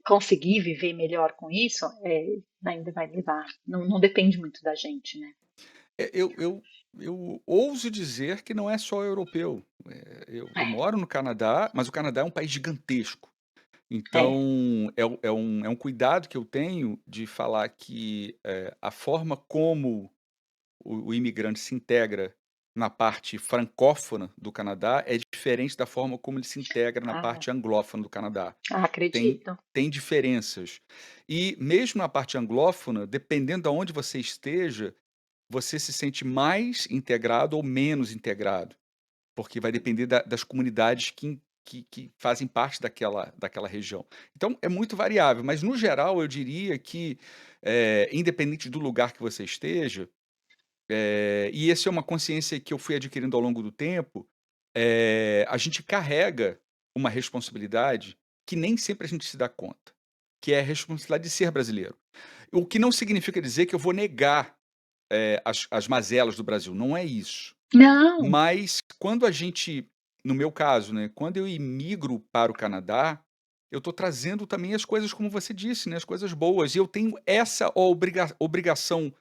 conseguir viver melhor com isso, ainda vai levar. Não, não depende muito da gente, né? Eu ouso dizer que não é só europeu. Eu moro no Canadá, mas o Canadá é um país gigantesco. É. Então, é um cuidado que eu tenho de falar que a forma como o imigrante se integra na parte francófona do Canadá é diferente da forma como ele se integra na Ah, parte anglófona do Canadá. Tem, acredito. tem diferenças. E mesmo na parte anglófona, dependendo de onde você esteja, você se sente mais integrado ou menos integrado, porque vai depender das comunidades que fazem parte daquela região. Então, é muito variável, mas no geral eu diria que, independente do lugar que você esteja, e essa é uma consciência que eu fui adquirindo ao longo do tempo, a gente carrega uma responsabilidade que nem sempre a gente se dá conta, que é a responsabilidade de ser brasileiro. O que não significa dizer que eu vou negar as mazelas do Brasil, não é isso. Não, Mas quando a gente, no meu caso, né, quando eu imigro para o Canadá, eu estou trazendo também as coisas, como você disse, né, as coisas boas. E eu tenho essa obrigação,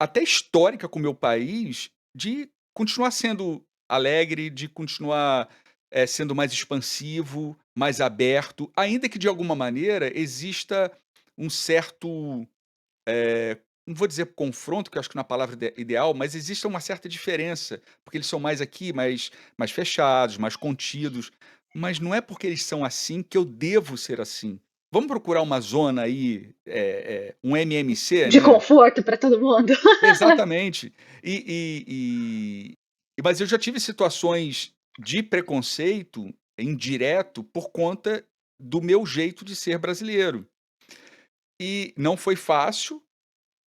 até histórica com o meu país, de continuar sendo alegre, de continuar sendo mais expansivo, mais aberto, ainda que de alguma maneira exista um certo não vou dizer confronto, que eu acho que não é a palavra ideal, mas existe uma certa diferença, porque eles são mais aqui, mais fechados, mais contidos, mas não é porque eles são assim que eu devo ser assim. Vamos procurar uma zona aí, um MMC, de né? conforto para todo mundo. Exatamente. E mas eu já tive situações de preconceito indireto por conta do meu jeito de ser brasileiro. E não foi fácil,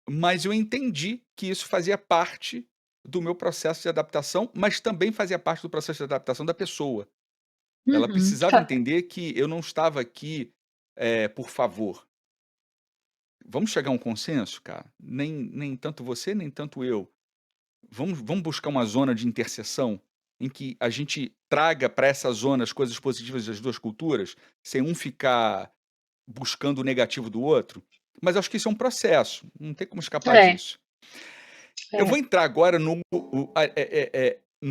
mas eu entendi que isso fazia parte do meu processo de adaptação, mas também fazia parte do processo de adaptação da pessoa. Ela Uhum. precisava entender que eu não estava aqui, por favor. Vamos chegar a um consenso, cara? Nem tanto você, nem tanto eu. Vamos buscar uma zona de interseção em que a gente traga para essa zona as coisas positivas das 2 culturas, sem um ficar buscando o negativo do outro? Mas acho que isso é um processo, não tem como escapar É, disso. Eu vou é. entrar agora no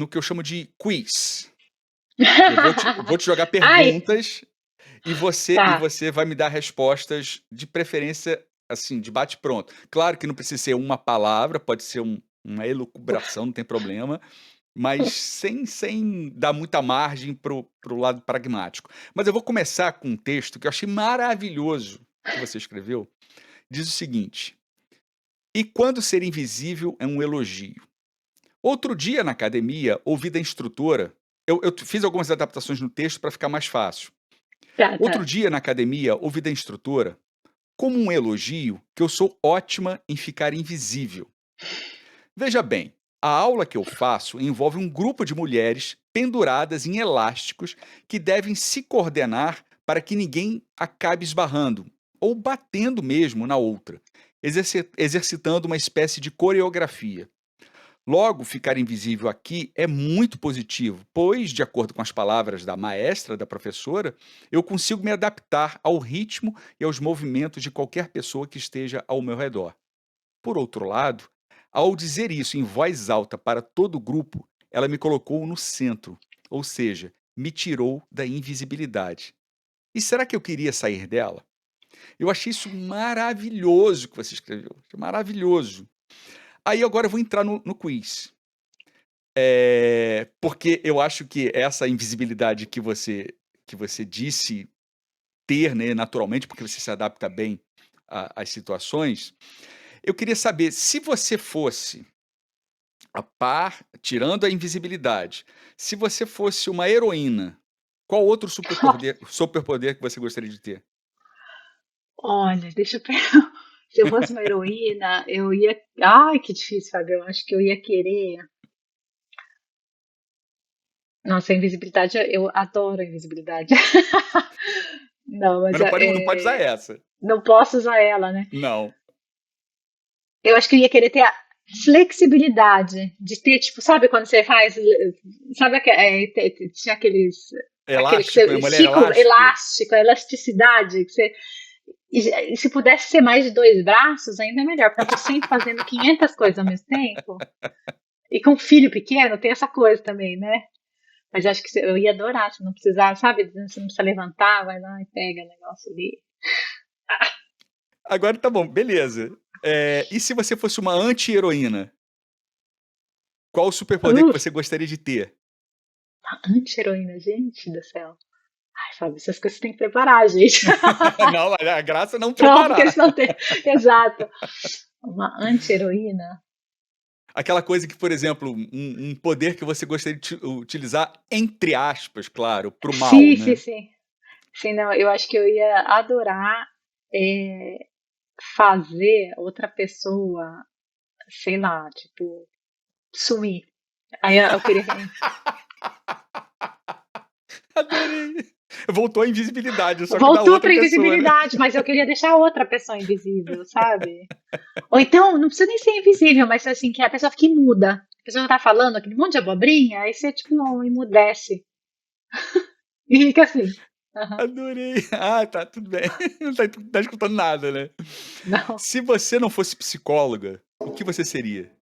que eu chamo de quiz. Eu vou te jogar Ai, perguntas e você e tá. você vai me dar respostas, de preferência, assim, de bate pronto. Claro que não precisa ser uma palavra, pode ser uma elucubração, não tem problema, mas sem dar muita margem para o lado pragmático. Mas eu vou começar com um texto que eu achei maravilhoso que você escreveu. Diz o seguinte: "E quando ser invisível é um elogio?" Outro dia na academia, ouvi da instrutora, eu fiz algumas adaptações no texto para ficar mais fácil. Tá, Outro tá. dia na academia, ouvi da instrutora, como um elogio, que eu sou ótima em ficar invisível. Veja bem, a aula que eu faço envolve um grupo de mulheres penduradas em elásticos que devem se coordenar para que ninguém acabe esbarrando ou batendo mesmo na outra, exercitando uma espécie de coreografia. Logo, ficar invisível aqui é muito positivo, pois, de acordo com as palavras da maestra, da professora, eu consigo me adaptar ao ritmo e aos movimentos de qualquer pessoa que esteja ao meu redor. Por outro lado, ao dizer isso em voz alta para todo o grupo, ela me colocou no centro, ou seja, me tirou da invisibilidade. E será que eu queria sair dela? Eu achei isso maravilhoso que você escreveu, maravilhoso. Aí agora eu vou entrar no quiz. Porque eu acho que essa invisibilidade que você disse ter, né, naturalmente, porque você se adapta bem a às situações, eu queria saber, se você fosse a par tirando a invisibilidade, se você fosse uma heroína, qual outro superpoder que você gostaria de ter? Olha, deixa eu pensar. Se eu fosse uma heroína, eu ia. Ai, que difícil, Fábio. Eu acho que eu ia querer. Nossa, a invisibilidade, eu adoro a invisibilidade. Não, mas Mas não pode usar essa. não posso usar ela, né? Não. Eu acho que eu ia querer ter a flexibilidade de ter, tipo, sabe quando você faz, sabe, tinha aquele que você Elástico, né, mulher estica o elástico. elástico, a elasticidade, que você, e se pudesse ser mais de dois braços, ainda é melhor, porque eu tô sempre fazendo 500 coisas ao mesmo tempo. E com um filho pequeno, tem essa coisa também, né? Mas eu acho que eu ia adorar, se não precisar, sabe? Você não precisa levantar, vai lá e pega o negócio ali. Agora tá bom, beleza. E se você fosse uma anti-heroína? Qual o superpoder que Uh, você gostaria de ter? anti-heroína, gente do céu. Ai, Fábio, essas coisas você tem que preparar, gente. Não, a graça é não Não, porque eles preparar. não têm. Exato. Uma anti-heroína. Aquela coisa que, por exemplo, um poder que você gostaria de utilizar, entre aspas, claro, para o mal, Sim, sim, né. sim. Sim, não, eu acho que eu ia adorar é, fazer outra pessoa, sei lá, tipo, sumir. Aí eu queria. Adorei. Voltou a invisibilidade, só que da Voltou outra para pessoa, né. invisibilidade, mas eu queria deixar outra pessoa invisível, sabe? Ou então, não precisa nem ser invisível, mas assim, que a pessoa fique muda. A pessoa tá falando aquele monte de abobrinha, aí você, tipo, não, emudece. E fica assim. Aham. Adorei. Ah, tá, tudo bem. Não tá escutando nada, né. Não. Se você não fosse psicóloga, o que você seria?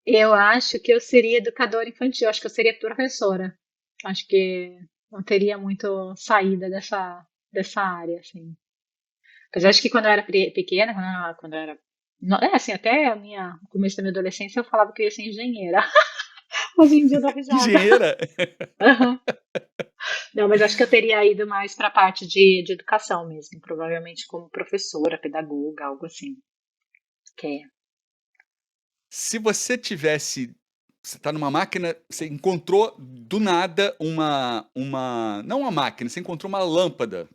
Eu acho que eu seria educadora infantil, acho que eu seria professora. Acho que não teria muito saída dessa área, assim. Mas eu acho que quando eu era pequena, quando eu era. Assim, até o começo da minha adolescência, eu falava que eu ia ser engenheira. Hoje em dia eu dou risada. Engenheira? Aham. Não, mas acho que eu teria ido mais para a parte de educação mesmo, provavelmente como professora, pedagoga, algo assim. Que é. Se você tivesse Você tá numa máquina, você encontrou do nada uma não uma máquina, você encontrou uma lâmpada.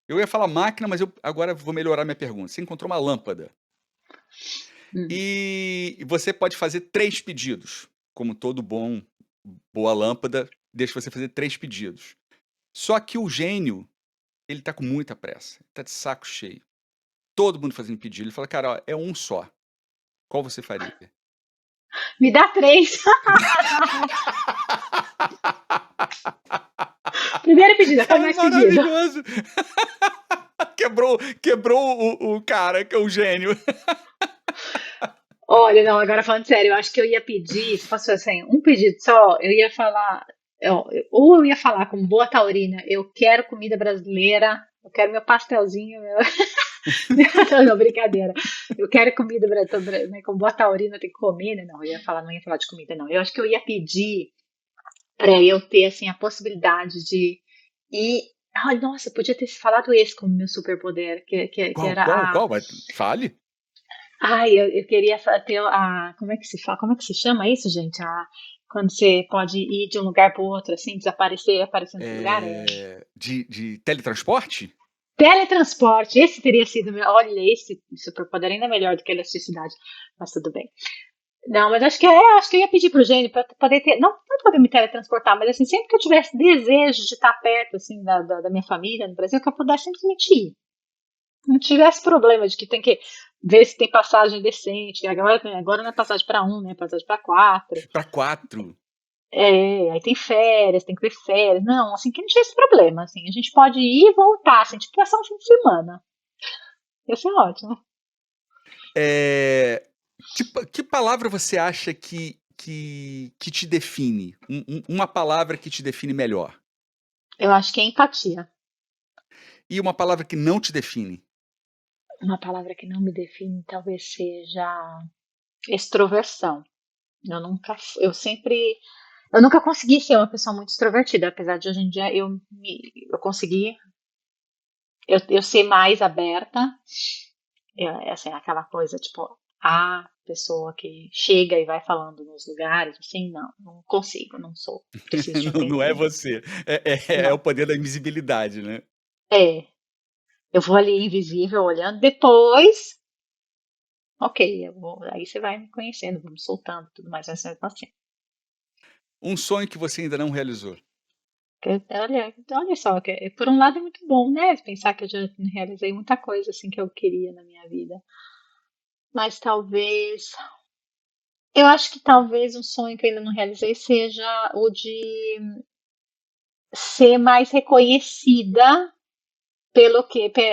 Eu ia falar máquina, mas eu agora vou melhorar minha pergunta. Você encontrou uma lâmpada Hum. e você pode fazer 3 pedidos, como todo boa lâmpada, deixa você fazer 3 pedidos. Só que o gênio, ele tá com muita pressa, tá de saco cheio. Todo mundo fazendo pedido, ele fala: "Cara, ó, é um só, qual você faria?" Me dá 3. Primeiro pedido, faz Cara, mais pedido. maravilhoso. Quebrou o cara, que é o gênio. Olha, não, agora falando sério, eu acho que eu ia pedir, se fosse assim, um pedido só, eu ia falar, ou eu ia falar como boa taurina, eu quero comida brasileira, eu quero meu pastelzinho, meu... Não, brincadeira. Eu quero comida brasileira, né, como boa taurina tem que comer, né? Não, eu ia falar, não ia falar de comida, não. Eu acho que eu ia pedir para eu ter, assim, a possibilidade de ir... Ai, nossa, podia ter falado esse como meu superpoder, que Qual, era qual, a... qual? Fale. Ai, eu queria ter a. Como é que se fala? Como é que se chama isso, gente? Quando você pode ir de um lugar para o outro, assim, desaparecer e aparecer em outro lugar? De teletransporte? Teletransporte. Esse teria sido meu. Olha, esse superpoder ainda melhor do que elasticidade. Mas tudo bem. Não, mas acho que eu ia pedir pro gênio para poder ter. Não poder me teletransportar, mas assim, sempre que eu tivesse desejo de estar perto, assim, da minha família no Brasil, que eu pudesse simplesmente ir. Não tivesse problema de que tem que ver se tem passagem decente. Agora não é passagem para um, né? É passagem para quatro. Para 4. É, aí tem férias, tem que ver férias. Não, assim, que não tinha esse problema. Assim, a gente pode ir e voltar, assim, tipo, passar um fim de semana. Isso é ótimo. É, que palavra você acha que te define? Uma palavra que te define melhor. Eu acho que é empatia. E uma palavra que não te define. Uma palavra que não me define talvez seja extroversão. Eu nunca consegui ser uma pessoa muito extrovertida, apesar de hoje em dia eu consegui eu ser mais aberta, assim, aquela coisa, tipo, a pessoa que chega e vai falando nos lugares, assim, não consigo, não sou, preciso de um Não é tempinho. você. É o Não, poder da invisibilidade, né? é, eu vou ali invisível olhando, depois, ok, aí você vai me conhecendo, vamos soltando, tudo mais, vai ser assim. Um sonho que você ainda não realizou. Olha só, por um lado é muito bom, né, pensar que eu já realizei muita coisa, assim, que eu queria na minha vida, mas eu acho que talvez um sonho que eu ainda não realizei seja o de ser mais reconhecida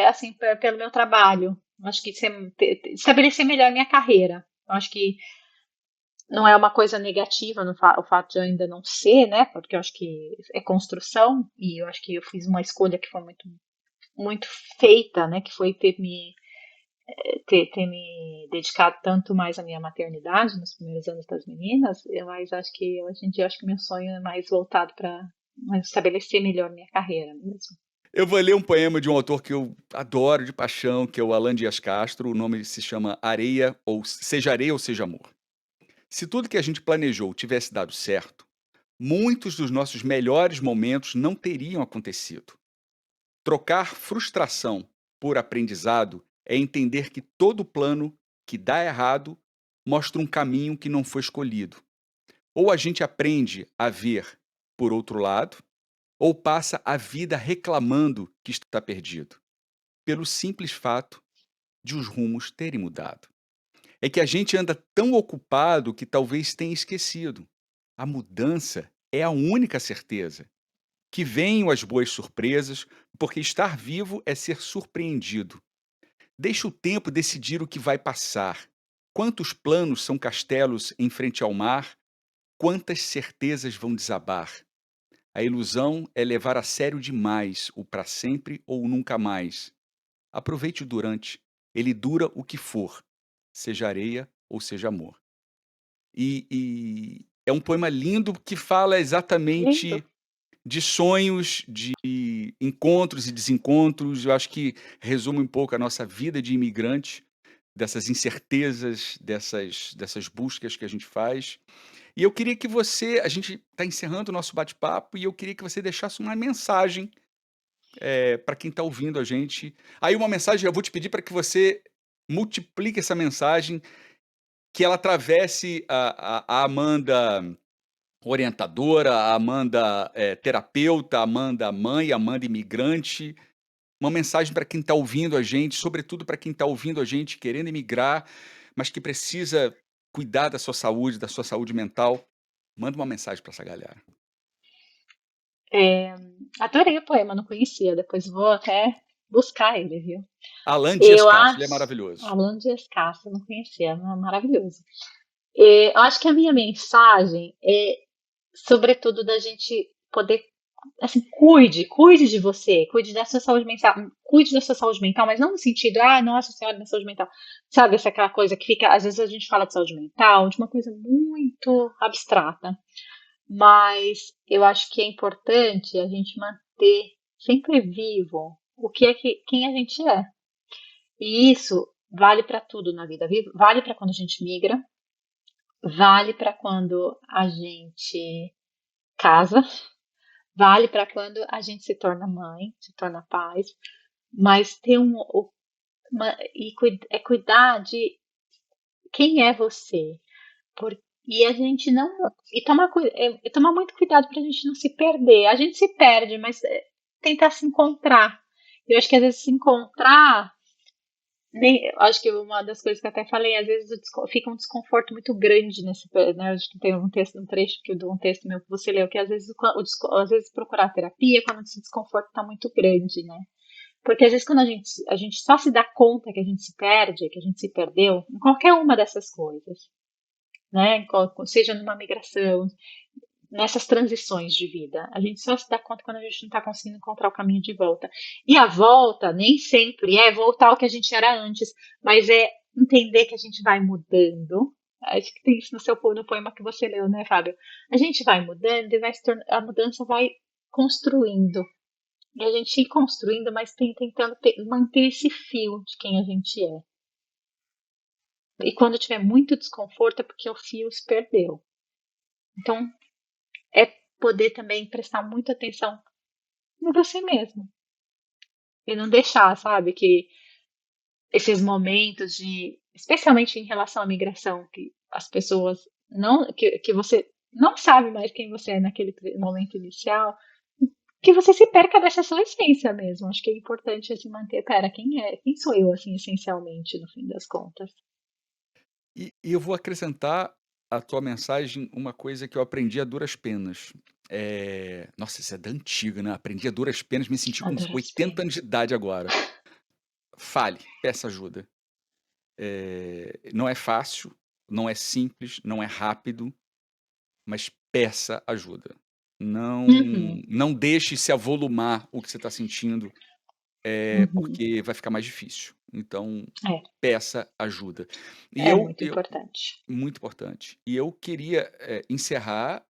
assim, pelo meu trabalho. Acho que estabelecer melhor minha carreira. Acho que não é uma coisa negativa o fato de eu ainda não ser, né? Porque eu acho que é construção e eu acho que eu fiz uma escolha que foi muito feita, né? Que foi ter me dedicado tanto mais à minha maternidade nos primeiros anos das meninas, mas acho que hoje em dia acho que meu sonho é mais voltado para estabelecer melhor minha carreira mesmo. Eu vou ler um poema de um autor que eu adoro de paixão, que é o Alan Dias Castro. O nome se chama Areia ou Seja Amor. Se tudo que a gente planejou tivesse dado certo, muitos dos nossos melhores momentos não teriam acontecido. Trocar frustração por aprendizado é entender que todo plano que dá errado mostra um caminho que não foi escolhido. Ou a gente aprende a ver por outro lado, ou passa a vida reclamando que está perdido, pelo simples fato de os rumos terem mudado. É que a gente anda tão ocupado que talvez tenha esquecido. A mudança é a única certeza. Que venham as boas surpresas, porque estar vivo é ser surpreendido. Deixa o tempo decidir o que vai passar. Quantos planos são castelos em frente ao mar? Quantas certezas vão desabar? A ilusão é levar a sério demais o para sempre ou nunca mais. Aproveite o durante. Ele dura o que for, seja areia ou seja amor. E é um poema lindo que fala Lindo. exatamente de sonhos, de encontros e desencontros. Eu acho que resume um pouco a nossa vida de imigrante. dessas incertezas, dessas buscas que a gente faz. E eu queria que você a gente está encerrando o nosso bate-papo e eu queria que você deixasse uma mensagem, para quem está ouvindo a gente. Aí uma mensagem eu vou te pedir para que você multiplique essa mensagem, que ela atravesse a Amanda orientadora, a Amanda, terapeuta, a Amanda mãe, a Amanda imigrante. Uma mensagem para quem está ouvindo a gente, sobretudo para quem está ouvindo a gente querendo imigrar, mas que precisa cuidar da sua saúde mental. Manda uma mensagem para essa galera. É, adorei o poema, não conhecia, depois vou até buscar ele, viu? Alan Dias Eu Castro, ele é acho, maravilhoso. falando de escasso, não conhecia, maravilhoso. Eu acho que a minha mensagem é, sobretudo, da gente poder, assim, cuide de você, cuide da sua saúde mental, cuide da sua saúde mental, mas não no sentido, nossa senhora, minha saúde mental, sabe, essa aquela coisa que fica, às vezes a gente fala de saúde mental, de uma coisa muito abstrata, mas eu acho que é importante a gente manter sempre vivo o que é que, quem a gente é. E isso vale para tudo na vida, vale para quando a gente migra, vale para quando a gente casa, vale para quando a gente se torna mãe, se torna pai, mas ter é cuidar de quem é você. Por, e a gente não. E tomar muito cuidado para a gente não se perder. A gente se perde, mas tentar se encontrar. Eu acho que às vezes se encontrar. Acho que uma das coisas que eu até falei, às vezes fica um desconforto muito grande nesse, né? Acho que tem um texto, um trecho que um texto meu que você leu, que às vezes, às vezes procurar terapia quando esse desconforto está muito grande, né? Porque às vezes quando a gente só se dá conta que a gente se perde, que a gente se perdeu, em qualquer uma dessas coisas, né? Seja numa migração, nessas transições de vida. A gente só se dá conta quando a gente não está conseguindo encontrar o caminho de volta. E a volta nem sempre é voltar ao que a gente era antes, mas é entender que a gente vai mudando. Acho que tem isso no poema que você leu, né, Fábio? A gente vai mudando e a mudança vai construindo. E a gente ir construindo, mas tentando manter esse fio de quem a gente é. E quando tiver muito desconforto é porque o fio se perdeu. Então, é poder também prestar muita atenção em você mesmo. E não deixar, sabe, que esses momentos de, especialmente em relação à migração, que as pessoas não, que você não sabe mais quem você é naquele momento inicial, que você se perca dessa sua essência mesmo. Acho que é importante se manter, pera, quem sou eu, assim, essencialmente, no fim das contas. E eu vou acrescentar à tua mensagem uma coisa que eu aprendi a duras penas. Nossa, isso é da antiga, né, aprendi a duras penas, me senti com Adoro as 80 anos penas. de idade agora. Fale, peça ajuda. Não é fácil, não é simples, não é rápido, mas peça ajuda. Não Uhum, não deixe se avolumar o que você está sentindo, uhum. porque vai ficar mais difícil. Então, É, peça ajuda. E é eu muito eu importante. muito importante. E eu queria, encerrar,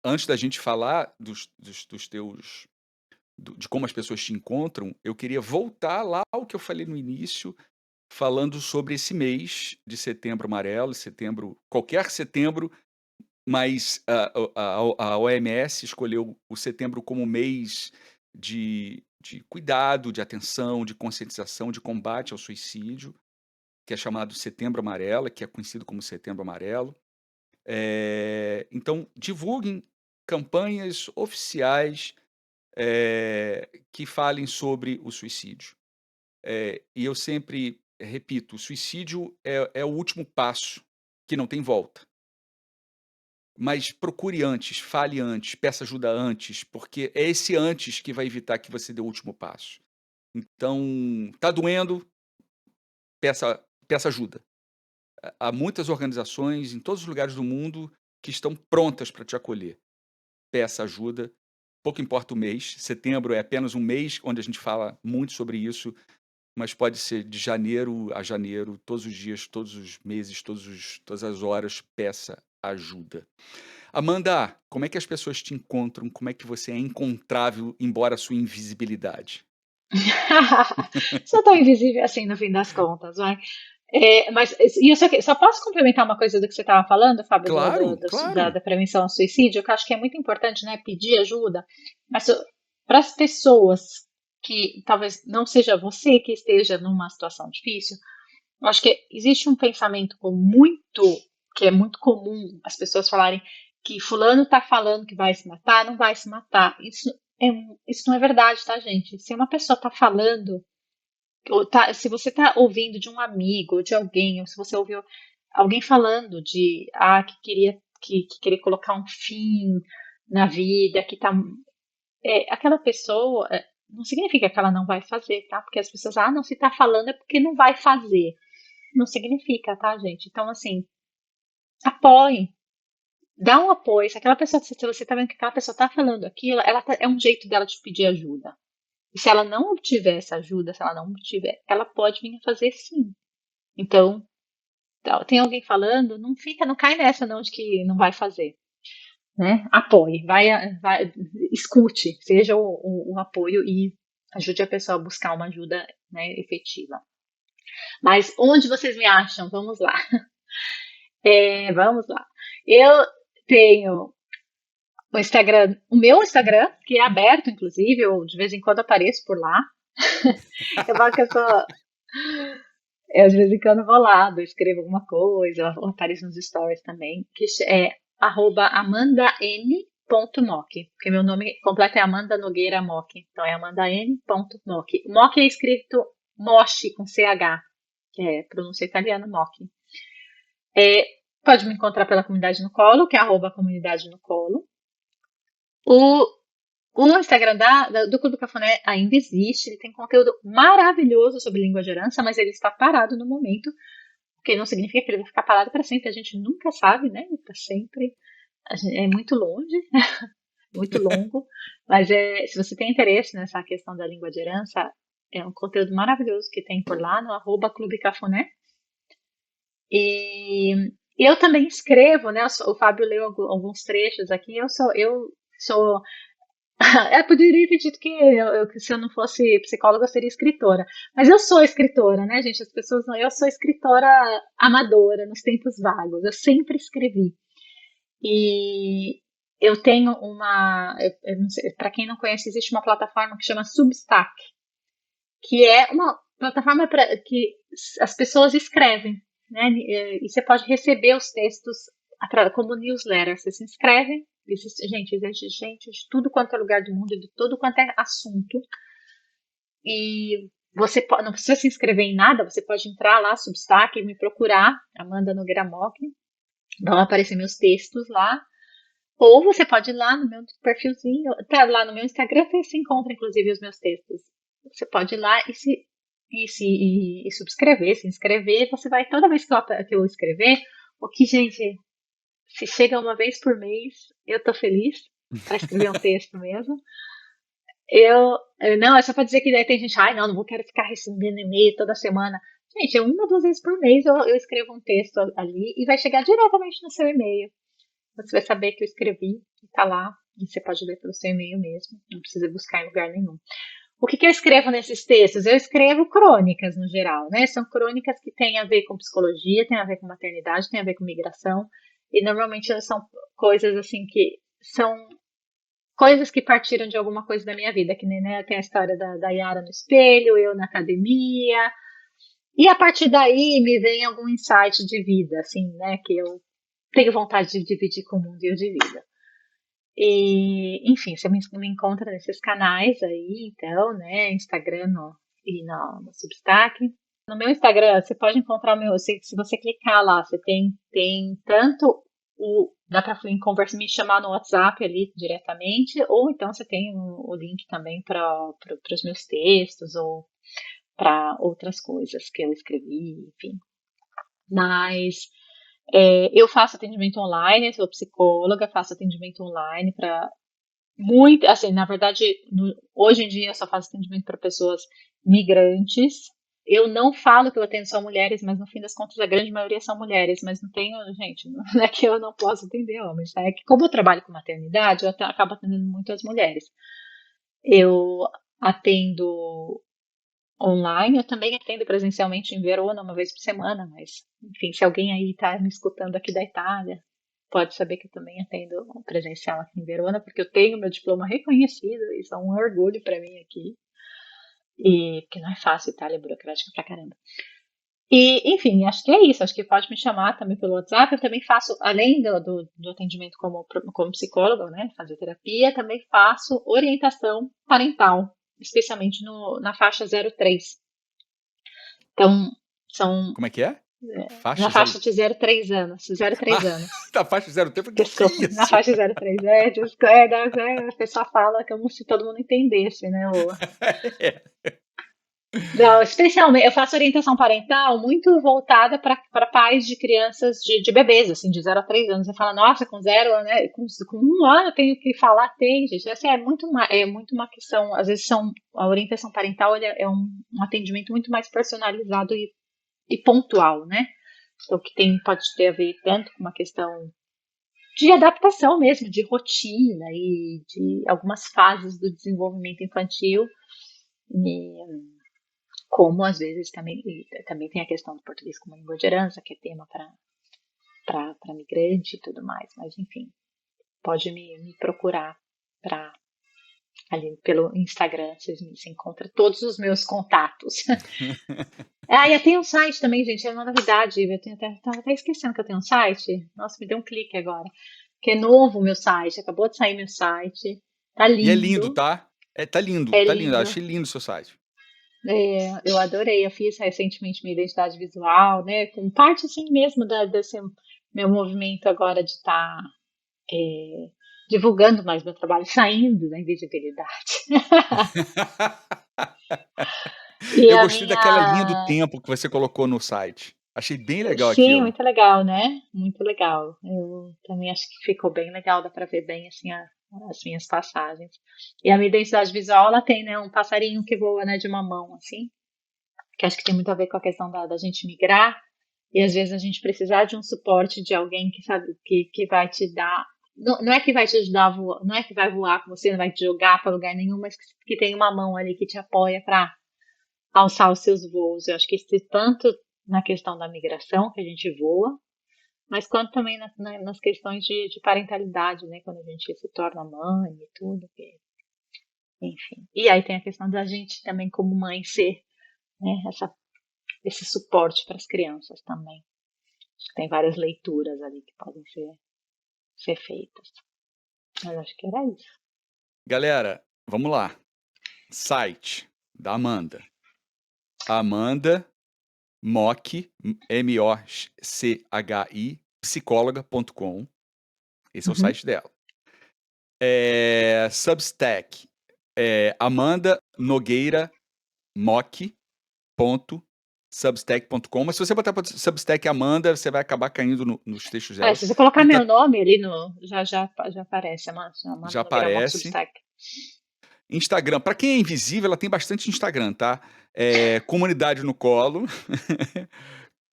antes da gente falar dos teus de como as pessoas te encontram, eu queria voltar lá ao que eu falei no início, falando sobre esse mês de Setembro Amarelo, setembro qualquer setembro, mas a OMS escolheu o setembro como mês de cuidado, de atenção, de conscientização, de combate ao suicídio, que é chamado Setembro Amarelo, que é conhecido como Setembro Amarelo. Então divulguem campanhas oficiais, que falem sobre o suicídio. E eu sempre repito, o suicídio é o último passo, que não tem volta. Mas procure antes, fale antes, peça ajuda antes, porque é esse antes que vai evitar que você dê o último passo. Então, tá doendo, peça ajuda. Há muitas organizações em todos os lugares do mundo que estão prontas para te acolher. Peça ajuda, pouco importa o mês, setembro é apenas um mês onde a gente fala muito sobre isso, mas pode ser de janeiro a janeiro, todos os dias, todos os meses, todas as horas, peça ajuda. Amanda, como é que as pessoas te encontram? Como é que você é encontrável, embora a sua invisibilidade? Sou tão invisível assim no fim das contas, vai. Mas e eu só posso complementar uma coisa do que você estava falando, Fábio, Claro, claro. da prevenção ao suicídio, que eu acho que é muito importante, né, pedir ajuda, mas para as pessoas que talvez não seja você que esteja numa situação difícil, eu acho que existe um pensamento que é muito comum as pessoas falarem que fulano está falando que vai se matar, não vai se matar. É, isso não é verdade, tá, gente? Se uma pessoa está falando, se você está ouvindo de um amigo, ou de alguém, ou se você ouviu alguém falando de que queria colocar um fim na vida, aquela pessoa não significa que ela não vai fazer, tá? Porque as pessoas, não, se tá falando é porque não vai fazer. Não significa, tá, gente? Então, assim, apoie, dá um apoio. Se aquela pessoa, se você tá vendo que aquela pessoa tá falando aquilo, é um jeito dela te pedir ajuda. E se ela não obtiver essa ajuda, se ela não obtiver, ela pode vir a fazer sim. Então, tem alguém falando, não cai nessa não de que não vai fazer, né? Apoie, vai escute, seja o apoio e ajude a pessoa a buscar uma ajuda, né, efetiva. Mas onde vocês me acham? Vamos lá. Vamos lá. Eu tenho o meu Instagram, que é aberto, inclusive, eu de vez em quando apareço por lá. Eu falo que eu de vez em quando vou lá, eu escrevo alguma coisa, eu apareço nos stories também, que é @amandan.mock, porque meu nome completo é Amanda Nogueira Mock, então é amandan.mock. Mock é escrito Moshi com CH, que é pronúncia italiana, Mock. É, pode me encontrar pela Comunidade no Colo, que é @comunidade no Colo. O, o Instagram do Clube Cafuné ainda existe, ele tem conteúdo maravilhoso sobre língua de herança, mas ele está parado no momento, porque não significa que ele vai ficar parado para sempre, a gente nunca sabe, né? Para sempre. É muito longe, muito longo, mas se você tem interesse nessa questão da língua de herança, é um conteúdo maravilhoso que tem por lá no Clube Cafuné. E eu também escrevo, né? O Fábio leu alguns trechos aqui. Eu sou eu poderia ter dito que se eu não fosse psicóloga, eu seria escritora. Mas eu sou escritora, né, gente? As pessoas não. Eu sou escritora amadora, nos tempos vagos. Eu sempre escrevi. E eu tenho eu não sei, para quem não conhece, existe uma plataforma que chama Substack, que é uma plataforma para que as pessoas escrevem, né? E você pode receber os textos como newsletter. Você se inscreve, existe gente de tudo quanto é lugar do mundo, de todo quanto é assunto. E você não precisa se inscrever em nada, você pode entrar lá, Substack, e me procurar, Amanda Nogueira Mock, vão aparecer meus textos lá. Ou você pode ir lá no meu perfilzinho, tá lá no meu Instagram, você encontra inclusive os meus textos. Você pode ir lá e subscrever, se inscrever. Você vai, toda vez que eu escrever, o que, gente, se chega uma vez por mês, eu tô feliz para escrever um texto mesmo. Não, é só para dizer que daí tem gente, não vou quero ficar recebendo e-mail toda semana. Gente, uma ou duas vezes por mês eu escrevo um texto ali e vai chegar diretamente no seu e-mail. Você vai saber que eu escrevi, está lá, e você pode ler pelo seu e-mail mesmo, não precisa buscar em lugar nenhum. O que eu escrevo nesses textos? Eu escrevo crônicas no geral, né? São crônicas que têm a ver com psicologia, têm a ver com maternidade, têm a ver com migração, e normalmente são coisas assim que são coisas que partiram de alguma coisa da minha vida, que nem, né, tem a história da Yara no espelho, eu na academia, e a partir daí me vem algum insight de vida, assim, né, que eu tenho vontade de dividir com o mundo e eu divido. E, enfim, você me encontra nesses canais aí, então, né, Instagram e no Substack. No meu Instagram, você pode encontrar se você clicar lá, você tem tanto dá para me chamar no WhatsApp ali diretamente, ou então você tem o link também para os meus textos ou para outras coisas que eu escrevi, enfim. Mas eu faço atendimento online, sou psicóloga, faço atendimento online para muito, assim, na verdade, hoje em dia eu só faço atendimento para pessoas migrantes. Eu não falo que eu atendo só mulheres, mas no fim das contas a grande maioria são mulheres, mas não tenho, gente, não é que eu não posso atender homens, tá? É que como eu trabalho com maternidade, acabo atendendo muito as mulheres. Eu atendo online, eu também atendo presencialmente em Verona uma vez por semana, mas, enfim, se alguém aí está me escutando aqui da Itália, pode saber que eu também atendo presencial aqui em Verona, porque eu tenho meu diploma reconhecido, isso é um orgulho para mim aqui, e porque não é fácil, Itália é burocrática pra caramba. E, enfim, acho que é isso. Acho que pode me chamar também pelo WhatsApp. Eu também faço, além do atendimento como psicóloga, né, fazer terapia, também faço orientação parental, especialmente na faixa 03. Então, são Como é que é? na Faixa zero. faixa de 0 a 3 anos, 0 a 3 Ah, anos. da faixa zero tempo, que Desculpa, na isso? faixa 03. A pessoa fala como se todo mundo entendesse, né, Lua? É. Não, especialmente, eu faço orientação parental muito voltada para pais de crianças, de bebês, assim, de 0 a 3 anos. Você fala, nossa, com zero, né? Com 1 ano eu tenho que falar, tem, gente. Essa é muito uma questão, às vezes a orientação parental é um atendimento muito mais personalizado e pontual, né? Então, que pode ter a ver tanto com uma questão de adaptação mesmo, de rotina e de algumas fases do desenvolvimento infantil. E, como às vezes também tem a questão do português como língua de herança, que é tema para migrante e tudo mais, mas enfim, pode me procurar para ali pelo Instagram, você encontra todos os meus contatos. E eu tenho um site também, gente, é uma novidade, tava até esquecendo que eu tenho um site, nossa, me deu um clique agora, que é novo o meu site, acabou de sair meu site, tá E é lindo, lindo, tá? Tá lindo, é tá lindo. lindo. Achei lindo o seu site. Eu adorei, eu fiz recentemente minha identidade visual, né, com parte assim mesmo desse meu movimento agora de estar divulgando mais meu trabalho, saindo da invisibilidade. E Eu a gostei daquela linha do minha. tempo que você colocou no site. Achei bem legal Sim, aquilo. muito legal, né? Muito legal. Eu também acho que ficou bem legal, dá para ver bem assim as minhas passagens. E a minha identidade visual, ela tem, né, um passarinho que voa, né, de uma mão, assim, que acho que tem muito a ver com a questão da gente migrar. E às vezes a gente precisar de um suporte de alguém que sabe que vai te dar. Não é que vai te ajudar a voar, não é que vai voar com você, não vai te jogar para lugar nenhum, mas que tem uma mão ali que te apoia para alçar os seus voos. Eu acho que isso tanto na questão da migração, que a gente voa, mas quanto também nas questões de parentalidade, né? Quando a gente se torna mãe e tudo, enfim. E aí tem a questão da gente também, como mãe, ser, né, esse suporte para as crianças também. Tem várias leituras ali que podem ser feitas. Mas acho que era isso. Galera, vamos lá. Site da Amanda. Amanda Mochi, M-O-C-H-I, psicóloga.com. Esse é o Uhum. site dela. Substack, Amanda Nogueira Mochi.substack.com. Mas se você botar para Substack Amanda, você vai acabar caindo nos textos dela. Se você colocar E meu nome ali já aparece, já Amanda Nogueira Mock aparece. Substack. Instagram, para quem é invisível, ela tem bastante Instagram, tá? Comunidade no Colo,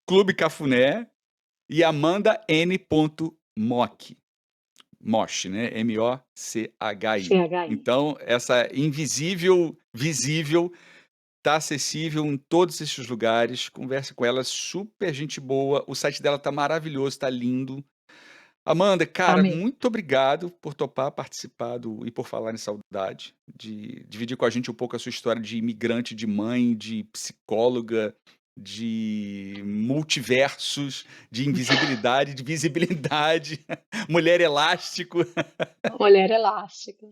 Clube Cafuné e Amanda N. Moch. Moch, né? M-O-C-H-I. CHI. Então, essa invisível, visível, tá acessível em todos esses lugares. Converse com ela, super gente boa. O site dela tá maravilhoso, tá lindo. Amanda, cara, Amei. muito obrigado por topar participar e por falar em saudade, de dividir com a gente um pouco a sua história de imigrante, de mãe, de psicóloga, de multiversos, de invisibilidade, de visibilidade, mulher elástico. Mulher elástica.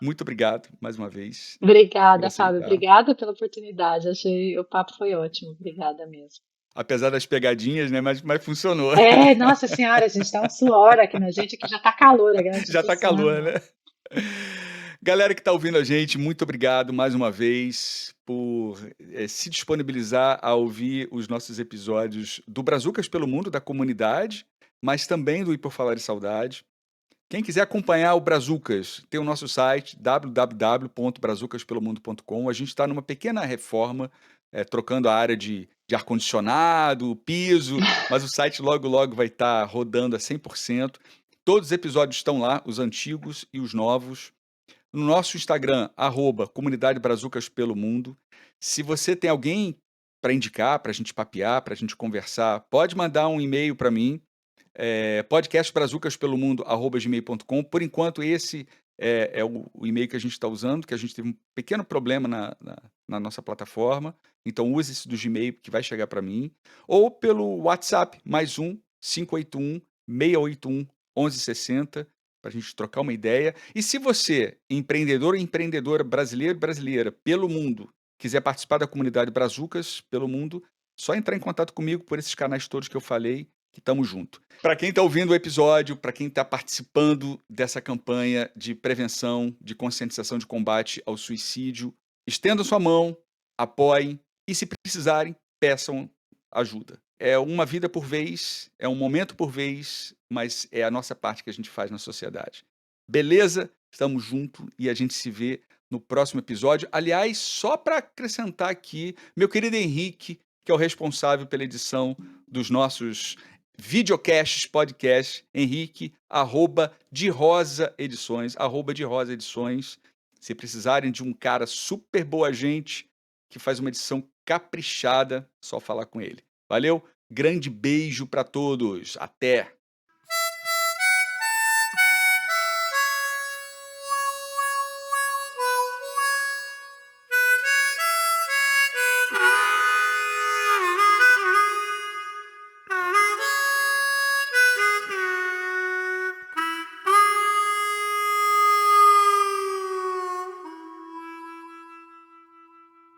Muito obrigado mais uma vez por Obrigada, Fábio. aceitar. Obrigada pela oportunidade. Achei o papo foi ótimo. Obrigada mesmo. Apesar das pegadinhas, né? Mas funcionou. Nossa senhora, a gente tá um suor aqui na gente, aqui já tá calor, a gente Já tá tá suando calor, lá. né? Galera que está ouvindo a gente, muito obrigado mais uma vez por se disponibilizar a ouvir os nossos episódios do Brazucas pelo Mundo, da comunidade, mas também do E Por Falar em Saudade. Quem quiser acompanhar o Brazucas, tem o nosso site www.brazucaspelomundo.com. A gente está numa pequena reforma, trocando a área de ar-condicionado, piso, mas o site logo logo vai estar rodando a 100%. Todos os episódios estão lá, os antigos e os novos. no nosso Instagram, @comunidade Brazucas pelo mundo. Se você tem alguém para indicar, para a gente papear, para a gente conversar, pode mandar um e-mail para mim, podcastbrazucaspelomundo@gmail.com. Por enquanto, esse é o e-mail que a gente está usando, que a gente teve um pequeno problema na nossa plataforma. Então, use esse do Gmail, que vai chegar para mim. Ou pelo WhatsApp, +1 581 681 1160, para a gente trocar uma ideia. E se você, empreendedor ou empreendedora brasileiro e brasileira pelo mundo, quiser participar da comunidade Brazucas pelo mundo, só entrar em contato comigo por esses canais todos que eu falei, que estamos junto. Para quem está ouvindo o episódio, para quem está participando dessa campanha de prevenção, de conscientização de combate ao suicídio, estendam sua mão, apoiem e, se precisarem, peçam ajuda. É uma vida por vez, é um momento por vez, mas é a nossa parte que a gente faz na sociedade. Beleza? Estamos juntos e a gente se vê no próximo episódio. Aliás, só para acrescentar aqui, meu querido Henrique, que é o responsável pela edição dos nossos videocasts, podcast, Henrique, @de Rosa Edições, @de Rosa Edições. Se precisarem de um cara super boa gente, que faz uma edição caprichada, só falar com ele. Valeu? Grande beijo para todos. Até!